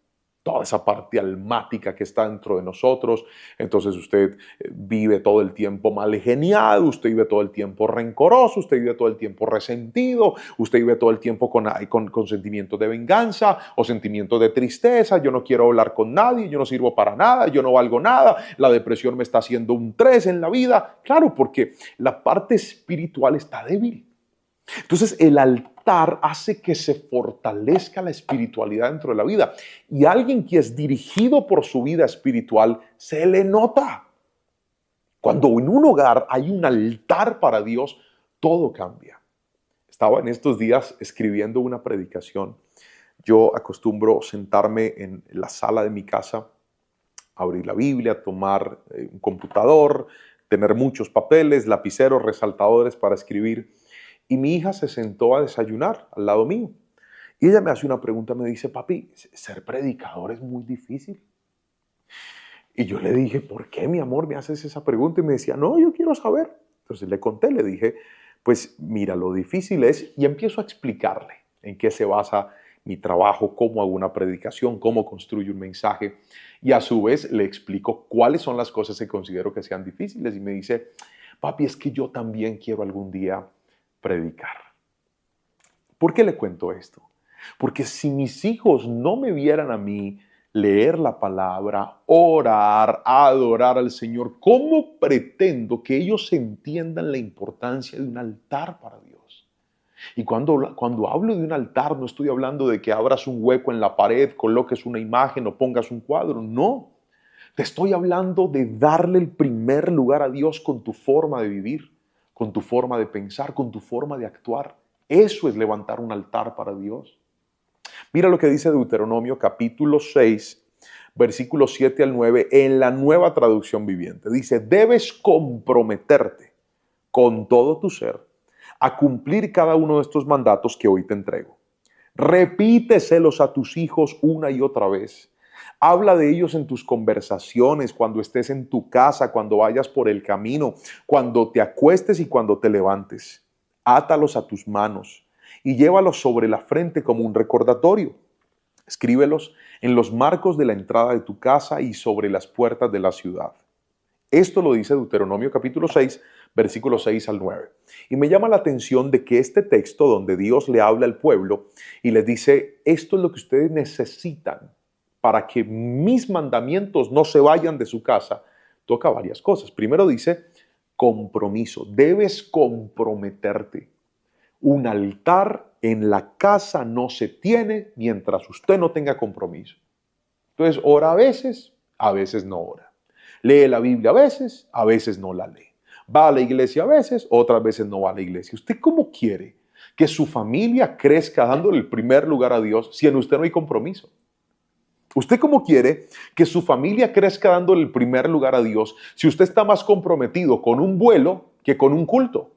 B: Toda esa parte almática que está dentro de nosotros. Entonces usted vive todo el tiempo mal geniado, usted vive todo el tiempo rencoroso, usted vive todo el tiempo resentido, usted vive todo el tiempo con sentimientos de venganza o sentimientos de tristeza. Yo no quiero hablar con nadie, yo no sirvo para nada, yo no valgo nada, la depresión me está haciendo un 3 en la vida. Claro, porque la parte espiritual está débil. Entonces el altar hace que se fortalezca la espiritualidad dentro de la vida. Y alguien que es dirigido por su vida espiritual se le nota. Cuando en un hogar hay un altar para Dios, todo cambia. Estaba en estos días escribiendo una predicación. Yo acostumbro sentarme en la sala de mi casa, abrir la Biblia, tomar un computador, tener muchos papeles, lapiceros, resaltadores para escribir. Y mi hija se sentó a desayunar al lado mío. Y ella me hace una pregunta, me dice, papi, ¿ser predicador es muy difícil? Y yo le dije, ¿por qué, mi amor, me haces esa pregunta? Y me decía, no, yo quiero saber. Entonces le conté, le dije, pues mira, lo difícil es, y empiezo a explicarle en qué se basa mi trabajo, cómo hago una predicación, cómo construyo un mensaje. Y a su vez le explico cuáles son las cosas que considero que sean difíciles. Y me dice, papi, es que yo también quiero algún día predicar. ¿Por qué le cuento esto? Porque si mis hijos no me vieran a mí leer la palabra, orar, adorar al Señor, ¿cómo pretendo que ellos entiendan la importancia de un altar para Dios? Y cuando hablo de un altar, no estoy hablando de que abras un hueco en la pared, coloques una imagen o pongas un cuadro, no. Te estoy hablando de darle el primer lugar a Dios con tu forma de vivir, con tu forma de pensar, con tu forma de actuar. Eso es levantar un altar para Dios. Mira lo que dice Deuteronomio capítulo 6, versículos 7 al 9, en la Nueva Traducción Viviente. Dice, debes comprometerte con todo tu ser a cumplir cada uno de estos mandatos que hoy te entrego. Repíteselos a tus hijos una y otra vez. Habla de ellos en tus conversaciones, cuando estés en tu casa, cuando vayas por el camino, cuando te acuestes y cuando te levantes. Átalos a tus manos y llévalos sobre la frente como un recordatorio. Escríbelos en los marcos de la entrada de tu casa y sobre las puertas de la ciudad. Esto lo dice Deuteronomio capítulo 6, versículos 6 al 9. Y me llama la atención de que este texto donde Dios le habla al pueblo y les dice, esto es lo que ustedes necesitan para que mis mandamientos no se vayan de su casa, toca varias cosas. Primero dice, compromiso. Debes comprometerte. Un altar en la casa no se tiene mientras usted no tenga compromiso. Entonces, ora a veces no ora. Lee la Biblia a veces no la lee. Va a la iglesia a veces, otras veces no va a la iglesia. ¿Usted cómo quiere que su familia crezca dándole el primer lugar a Dios si en usted no hay compromiso? ¿Usted cómo quiere que su familia crezca dándole el primer lugar a Dios si usted está más comprometido con un vuelo que con un culto?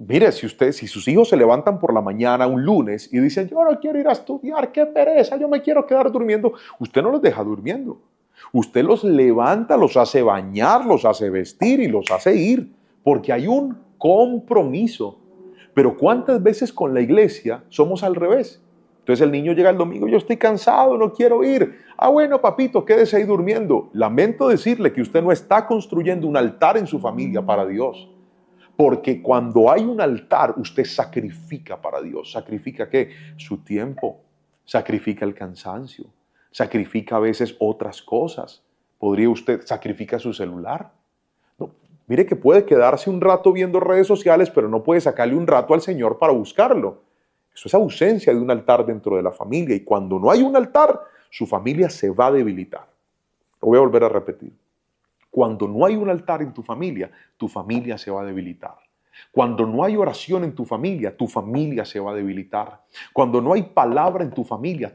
B: Mire, si sus hijos se levantan por la mañana un lunes y dicen, yo no quiero ir a estudiar, qué pereza, yo me quiero quedar durmiendo, usted no los deja durmiendo. Usted los levanta, los hace bañar, los hace vestir y los hace ir, porque hay un compromiso. Pero ¿cuántas veces con la iglesia somos al revés? Entonces el niño llega el domingo, yo estoy cansado, no quiero ir. Ah, bueno, papito, quédese ahí durmiendo. Lamento decirle que usted no está construyendo un altar en su familia para Dios. Porque cuando hay un altar, usted sacrifica para Dios. ¿Sacrifica qué? Su tiempo. Sacrifica el cansancio. Sacrifica a veces otras cosas. ¿Podría usted sacrificar su celular? No. Mire que puede quedarse un rato viendo redes sociales, pero no puede sacarle un rato al Señor para buscarlo. Eso es ausencia de un altar dentro de la familia. Y cuando no hay un altar, su familia se va a debilitar. Lo voy a volver a repetir. Cuando no hay un altar en tu familia se va a debilitar. Cuando no hay oración en tu familia se va a debilitar. Cuando no hay palabra en tu familia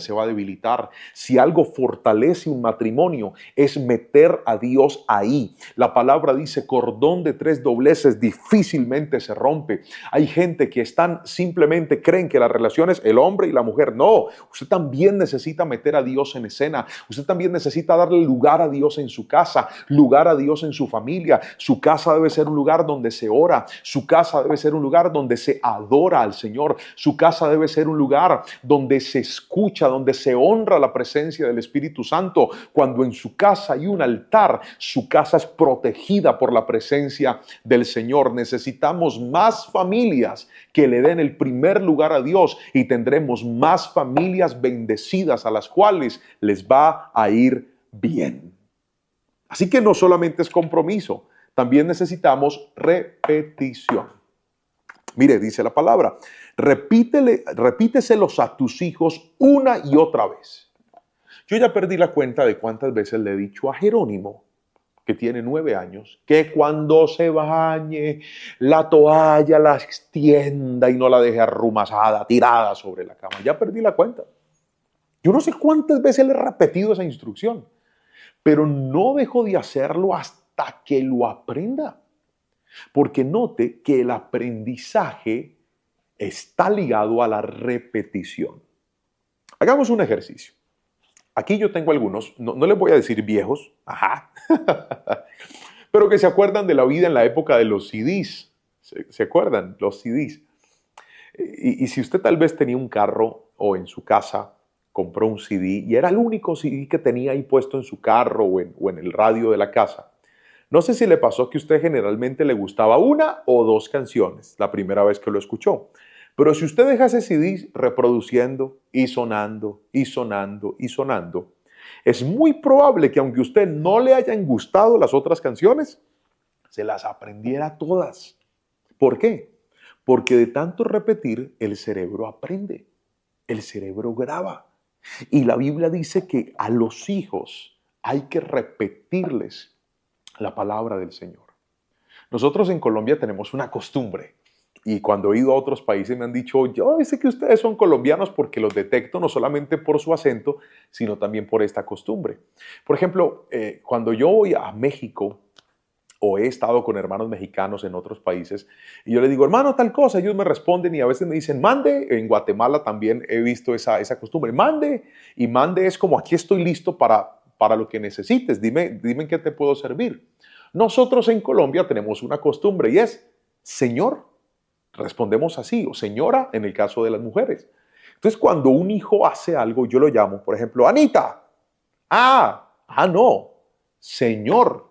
B: se va a debilitar. Si algo fortalece un matrimonio es meter a Dios ahí. La palabra dice, cordón de 3 dobleces difícilmente se rompe. Hay gente que simplemente creen que la relación es el hombre y la mujer. No, usted también necesita meter a Dios en escena. Usted también necesita darle lugar a Dios en su casa, lugar a Dios en su familia. Su casa debe ser un lugar donde se ora. Su casa debe ser un lugar donde se adora al Señor. Su casa debe ser un lugar donde se escucha, donde se honra la presencia del Espíritu Santo. Cuando en su casa hay un altar, su casa es protegida por la presencia del Señor. Necesitamos más familias que le den el primer lugar a Dios y tendremos más familias bendecidas a las cuales les va a ir bien. Así que no solamente es compromiso, también necesitamos repetición. Mire, dice la palabra, repíteselos a tus hijos una y otra vez. Yo ya perdí la cuenta de cuántas veces le he dicho a Jerónimo, que tiene 9 años, que cuando se bañe la toalla la extienda y no la deje arrumazada, tirada sobre la cama. Ya perdí la cuenta. Yo no sé cuántas veces le he repetido esa instrucción, pero no dejo de hacerlo hasta que lo aprenda. Porque note que el aprendizaje está ligado a la repetición. Hagamos un ejercicio. Aquí yo tengo algunos, no les voy a decir viejos, pero que se acuerdan de la vida en la época de los CDs. ¿Se acuerdan? Los CDs. Y si usted tal vez tenía un carro o en su casa compró un CD y era el único CD que tenía ahí puesto en su carro o en el radio de la casa, no sé si le pasó que a usted generalmente le gustaba una o dos canciones la primera vez que lo escuchó. Pero si usted deja ese CD reproduciendo y sonando y sonando y sonando, es muy probable que aunque a usted no le hayan gustado las otras canciones, se las aprendiera todas. ¿Por qué? Porque de tanto repetir, el cerebro aprende, el cerebro graba. Y la Biblia dice que a los hijos hay que repetirles la palabra del Señor. Nosotros en Colombia tenemos una costumbre. Y cuando he ido a otros países me han dicho, yo sé que ustedes son colombianos porque los detecto no solamente por su acento, sino también por esta costumbre. Por ejemplo, cuando yo voy a México o he estado con hermanos mexicanos en otros países y yo les digo, hermano, tal cosa, ellos me responden y a veces me dicen, mande. En Guatemala también he visto esa costumbre, mande. Y mande es como, aquí estoy listo para lo que necesites, dime en qué te puedo servir. Nosotros en Colombia tenemos una costumbre y es, Señor. Respondemos así, o señora en el caso de las mujeres. Entonces, cuando un hijo hace algo, yo lo llamo, por ejemplo, Anita. No, señor.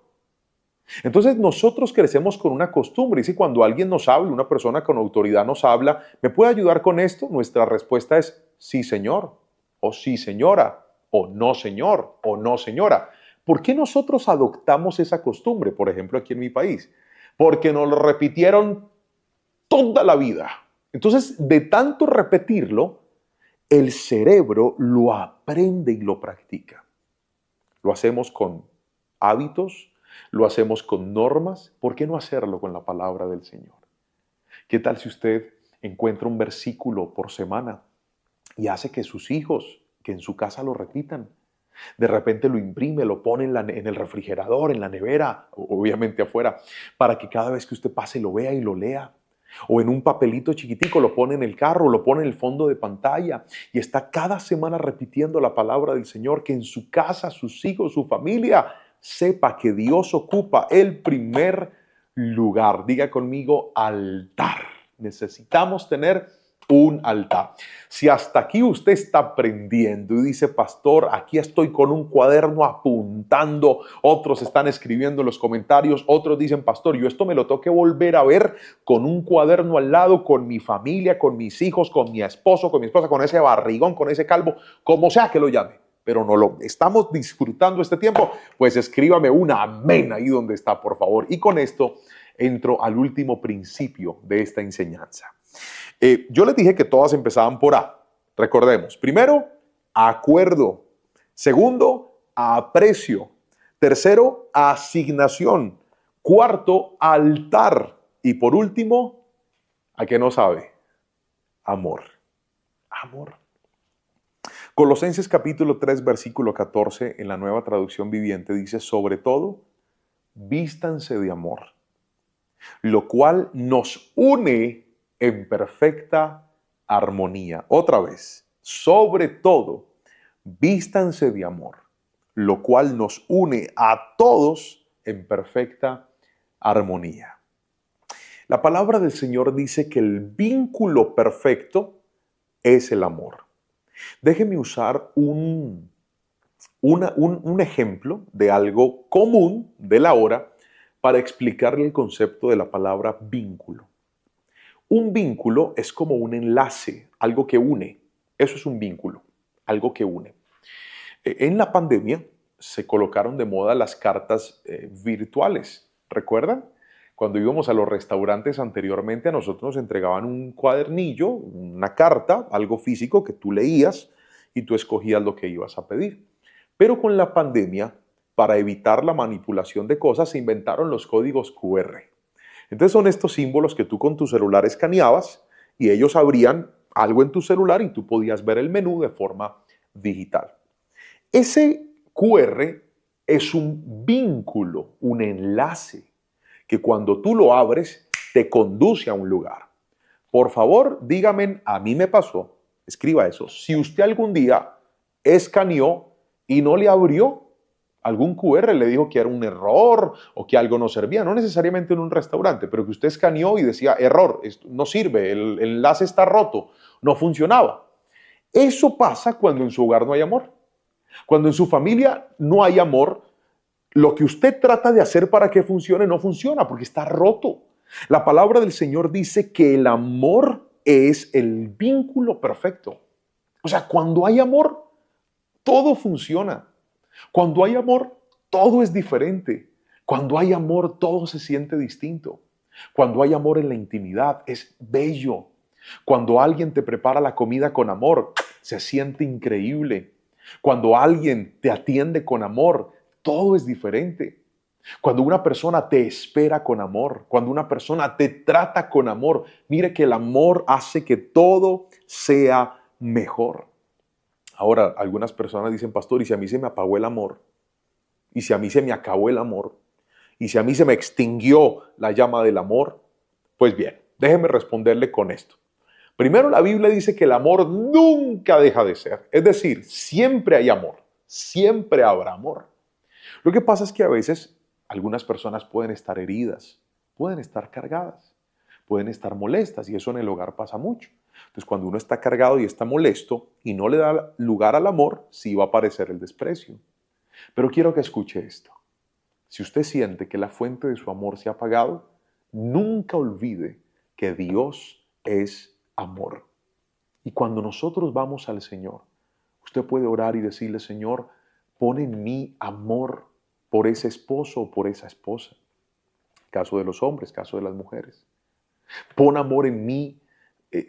B: Entonces, nosotros crecemos con una costumbre. Y si cuando alguien nos habla, una persona con autoridad nos habla, ¿me puede ayudar con esto? Nuestra respuesta es sí, señor, o sí, señora, o no, señor, o no, señora. ¿Por qué nosotros adoptamos esa costumbre, por ejemplo, aquí en mi país? Porque nos lo repitieron toda la vida. Entonces, de tanto repetirlo, el cerebro lo aprende y lo practica. Lo hacemos con hábitos, lo hacemos con normas. ¿Por qué no hacerlo con la palabra del Señor? ¿Qué tal si usted encuentra un versículo por semana y hace que sus hijos, que en su casa lo repitan? De repente lo imprime, lo pone en el refrigerador, en la nevera, obviamente afuera, para que cada vez que usted pase lo vea y lo lea. O en un papelito chiquitico, lo pone en el carro, lo pone en el fondo de pantalla y está cada semana repitiendo la palabra del Señor, que en su casa, sus hijos, su familia, sepa que Dios ocupa el primer lugar. Diga conmigo, altar. Necesitamos tener un altar. Si hasta aquí usted está aprendiendo y dice, pastor, aquí estoy con un cuaderno apuntando, otros están escribiendo en los comentarios, otros dicen, pastor, yo esto me lo tengo que volver a ver con un cuaderno al lado, con mi familia, con mis hijos, con mi esposo, con mi esposa, con ese barrigón, con ese calvo, como sea que lo llame, pero no lo estamos disfrutando este tiempo, pues escríbame un amén ahí donde está, por favor. Y con esto entro al último principio de esta enseñanza. Yo les dije que todas empezaban por A. Recordemos, primero, acuerdo. Segundo, aprecio. Tercero, asignación. Cuarto, altar. Y por último, ¿a qué no sabe? Amor. Amor. Colosenses capítulo 3, versículo 14, en la Nueva Traducción Viviente, dice, sobre todo, vístanse de amor, lo cual nos une en perfecta armonía. Otra vez, sobre todo, vístanse de amor, lo cual nos une a todos en perfecta armonía. La palabra del Señor dice que el vínculo perfecto es el amor. Déjeme usar un ejemplo de algo común de la hora para explicarle el concepto de la palabra vínculo. Un vínculo es como un enlace, algo que une. Eso es un vínculo, algo que une. En la pandemia se colocaron de moda las cartas virtuales. ¿Recuerdan? Cuando íbamos a los restaurantes anteriormente, a nosotros nos entregaban un cuadernillo, una carta, algo físico que tú leías y tú escogías lo que ibas a pedir. Pero con la pandemia, para evitar la manipulación de cosas, se inventaron los códigos QR. Entonces son estos símbolos que tú con tu celular escaneabas y ellos abrían algo en tu celular y tú podías ver el menú de forma digital. Ese QR es un vínculo, un enlace, que cuando tú lo abres te conduce a un lugar. Por favor, dígame, a mí me pasó, escriba eso, si usted algún día escaneó y no le abrió algún QR, le dijo que era un error o que algo no servía, no necesariamente en un restaurante, pero que usted escaneó y decía, error, esto no sirve, el enlace está roto, no funcionaba. Eso pasa cuando en su hogar no hay amor. Cuando en su familia no hay amor, lo que usted trata de hacer para que funcione no funciona porque está roto. La palabra del Señor dice que el amor es el vínculo perfecto. O sea, cuando hay amor, todo funciona. Cuando hay amor, todo es diferente. Cuando hay amor, todo se siente distinto. Cuando hay amor en la intimidad, es bello. Cuando alguien te prepara la comida con amor, se siente increíble. Cuando alguien te atiende con amor, todo es diferente. Cuando una persona te espera con amor, cuando una persona te trata con amor, mire que el amor hace que todo sea mejor. Ahora, algunas personas dicen, pastor, ¿y si a mí se me apagó el amor? ¿Y si a mí se me acabó el amor? ¿Y si a mí se me extinguió la llama del amor? Pues bien, déjeme responderle con esto. Primero, la Biblia dice que el amor nunca deja de ser. Es decir, siempre hay amor, siempre habrá amor. Lo que pasa es que a veces algunas personas pueden estar heridas, pueden estar cargadas, pueden estar molestas y eso en el hogar pasa mucho. Entonces, cuando uno está cargado y está molesto y no le da lugar al amor, sí va a aparecer el desprecio. Pero quiero que escuche esto. Si usted siente que la fuente de su amor se ha apagado, nunca olvide que Dios es amor. Y cuando nosotros vamos al Señor, usted puede orar y decirle, Señor, pon en mí amor por ese esposo o por esa esposa. Caso de los hombres, caso de las mujeres. Pon amor en mí,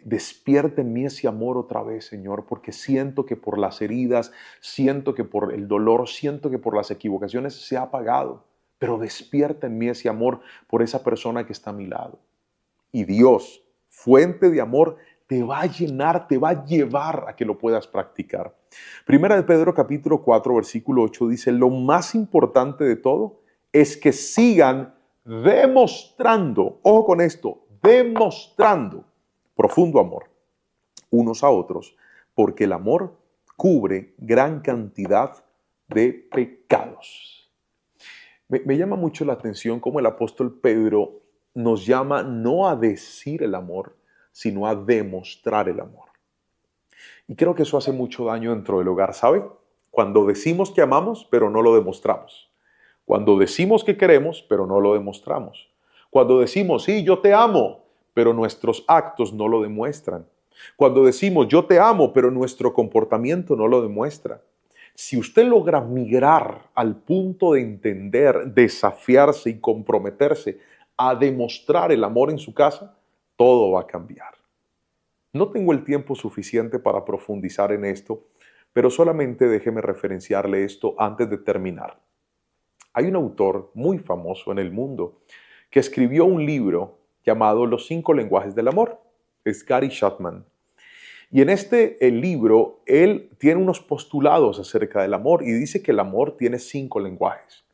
B: despierta en mí ese amor otra vez, Señor, porque siento que por las heridas, siento que por el dolor, siento que por las equivocaciones se ha apagado. Pero despierta en mí ese amor por esa persona que está a mi lado. Y Dios, fuente de amor, te va a llenar, te va a llevar a que lo puedas practicar. Primera de Pedro capítulo 4, versículo 8 dice, lo más importante de todo es que sigan demostrando, ojo con esto, demostrando profundo amor unos a otros, porque el amor cubre gran cantidad de pecados. Me llama mucho la atención cómo el apóstol Pedro nos llama no a decir el amor, sino a demostrar el amor. Y creo que eso hace mucho daño dentro del hogar, ¿sabe? Cuando decimos que amamos, pero no lo demostramos. Cuando decimos que queremos, pero no lo demostramos. Cuando decimos, sí, yo te amo, pero nuestros actos no lo demuestran. Cuando decimos, yo te amo, pero nuestro comportamiento no lo demuestra. Si usted logra migrar al punto de entender, desafiarse y comprometerse a demostrar el amor en su casa, todo va a cambiar. No tengo el tiempo suficiente para profundizar en esto, pero solamente déjeme referenciarle esto antes de terminar. Hay un autor muy famoso en el mundo que escribió un libro llamado Los 5 lenguajes del amor. Es Gary Chapman. Y en el libro, él tiene unos postulados acerca del amor y dice que el amor tiene 5 lenguajes,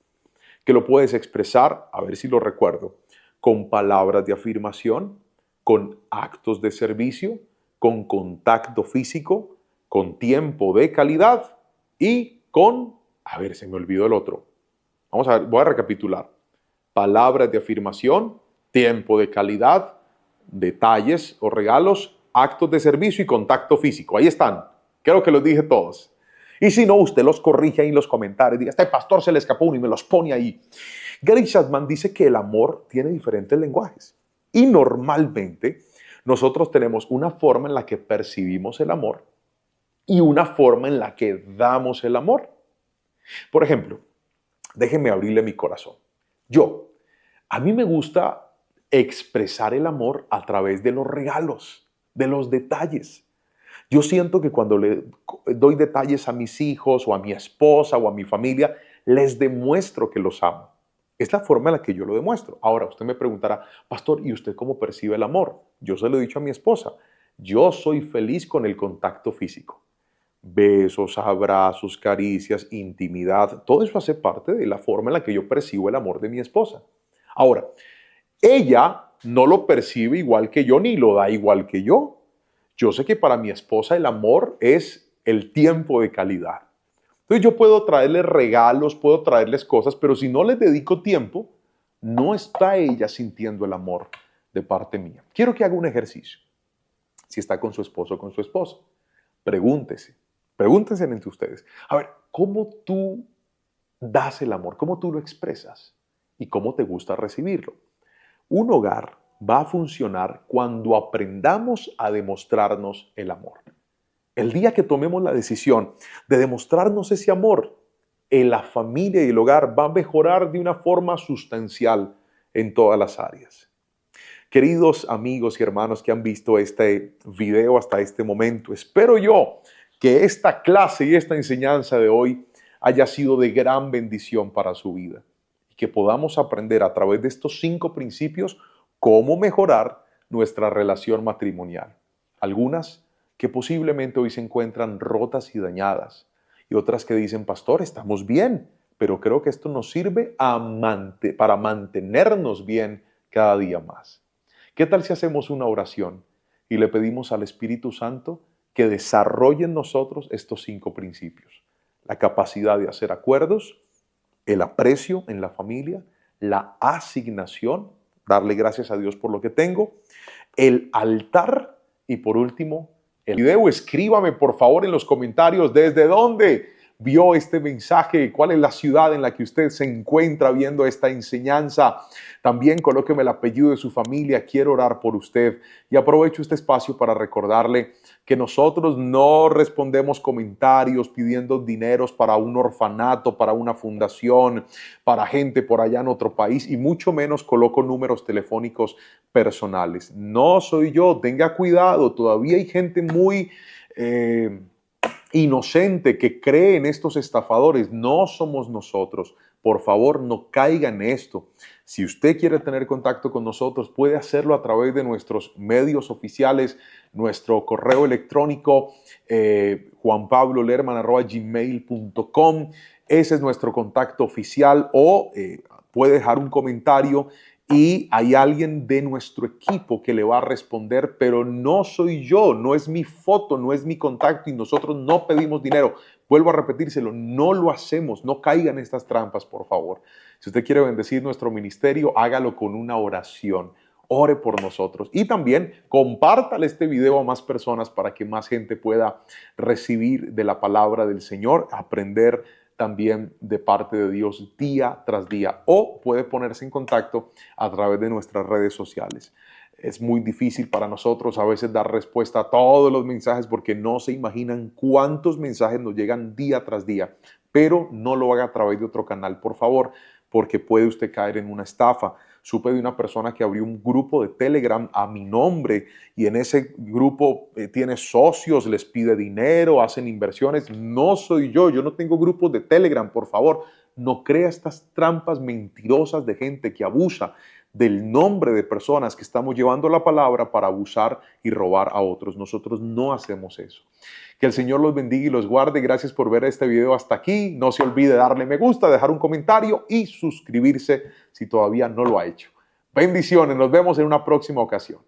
B: que lo puedes expresar, a ver si lo recuerdo, con palabras de afirmación, con actos de servicio, con contacto físico, con tiempo de calidad y con, a ver, se me olvidó el otro. Vamos a ver, voy a recapitular. Palabras de afirmación, tiempo de calidad, detalles o regalos, actos de servicio y contacto físico. Ahí están. Creo que los dije todos. Y si no, usted los corrige ahí en los comentarios. Diga, este pastor se le escapó uno y me los pone ahí. Gary Chapman dice que el amor tiene diferentes lenguajes. Y normalmente nosotros tenemos una forma en la que percibimos el amor y una forma en la que damos el amor. Por ejemplo, déjeme abrirle mi corazón. A mí me gusta expresar el amor a través de los regalos, de los detalles. Yo siento que cuando le doy detalles a mis hijos o a mi esposa o a mi familia, les demuestro que los amo. Es la forma en la que yo lo demuestro. Ahora, usted me preguntará, pastor, ¿y usted cómo percibe el amor? Yo se lo he dicho a mi esposa. Yo soy feliz con el contacto físico. Besos, abrazos, caricias, intimidad, todo eso hace parte de la forma en la que yo percibo el amor de mi esposa. Ahora, ella no lo percibe igual que yo ni lo da igual que yo. Yo sé que para mi esposa el amor es el tiempo de calidad. Entonces yo puedo traerles regalos, puedo traerles cosas, pero si no les dedico tiempo, no está ella sintiendo el amor de parte mía. Quiero que haga un ejercicio. Si está con su esposo o con su esposa, pregúntense entre ustedes. A ver, ¿cómo tú das el amor? ¿Cómo tú lo expresas? ¿Y cómo te gusta recibirlo? Un hogar va a funcionar cuando aprendamos a demostrarnos el amor. El día que tomemos la decisión de demostrarnos ese amor, la familia y el hogar va a mejorar de una forma sustancial en todas las áreas. Queridos amigos y hermanos que han visto este video hasta este momento, espero yo que esta clase y esta enseñanza de hoy haya sido de gran bendición para su vida y que podamos aprender a través de estos 5 principios cómo mejorar nuestra relación matrimonial. Algunas que posiblemente hoy se encuentran rotas y dañadas, y otras que dicen, pastor, estamos bien, pero creo que esto nos sirve para mantenernos bien cada día más. ¿Qué tal si hacemos una oración y le pedimos al Espíritu Santo que desarrolle en nosotros estos 5 principios? La capacidad de hacer acuerdos, el aprecio en la familia, la asignación, darle gracias a Dios por lo que tengo, el altar y por último, el video. Escríbame por favor en los comentarios desde dónde vio este mensaje, cuál es la ciudad en la que usted se encuentra viendo esta enseñanza. También colóqueme el apellido de su familia, quiero orar por usted. Y aprovecho este espacio para recordarle que nosotros no respondemos comentarios pidiendo dineros para un orfanato, para una fundación, para gente por allá en otro país y mucho menos coloco números telefónicos personales. No soy yo, tenga cuidado, todavía hay gente muy inocente que cree en estos estafadores. No somos nosotros. Por favor, no caiga en esto. Si usted quiere tener contacto con nosotros, puede hacerlo a través de nuestros medios oficiales, nuestro correo electrónico juanpablolerman@gmail.com. Ese es nuestro contacto oficial o puede dejar un comentario y hay alguien de nuestro equipo que le va a responder, pero no soy yo, no es mi foto, no es mi contacto y nosotros no pedimos dinero. Vuelvo a repetírselo, no lo hacemos, no caigan en estas trampas, por favor. Si usted quiere bendecir nuestro ministerio, hágalo con una oración. Ore por nosotros y también compártale este video a más personas para que más gente pueda recibir de la palabra del Señor, aprender también de parte de Dios día tras día, o puede ponerse en contacto a través de nuestras redes sociales. Es muy difícil para nosotros a veces dar respuesta a todos los mensajes porque no se imaginan cuántos mensajes nos llegan día tras día, pero no lo haga a través de otro canal, por favor, porque puede usted caer en una estafa. Supe de una persona que abrió un grupo de Telegram a mi nombre y en ese grupo tiene socios, les pide dinero, hacen inversiones. No soy yo no tengo grupos de Telegram, por favor. No crea estas trampas mentirosas de gente que abusa del nombre de personas que estamos llevando la palabra para abusar y robar a otros. Nosotros no hacemos eso. Que el Señor los bendiga y los guarde. Gracias por ver este video hasta aquí. No se olvide darle me gusta, dejar un comentario y suscribirse si todavía no lo ha hecho. Bendiciones. Nos vemos en una próxima ocasión.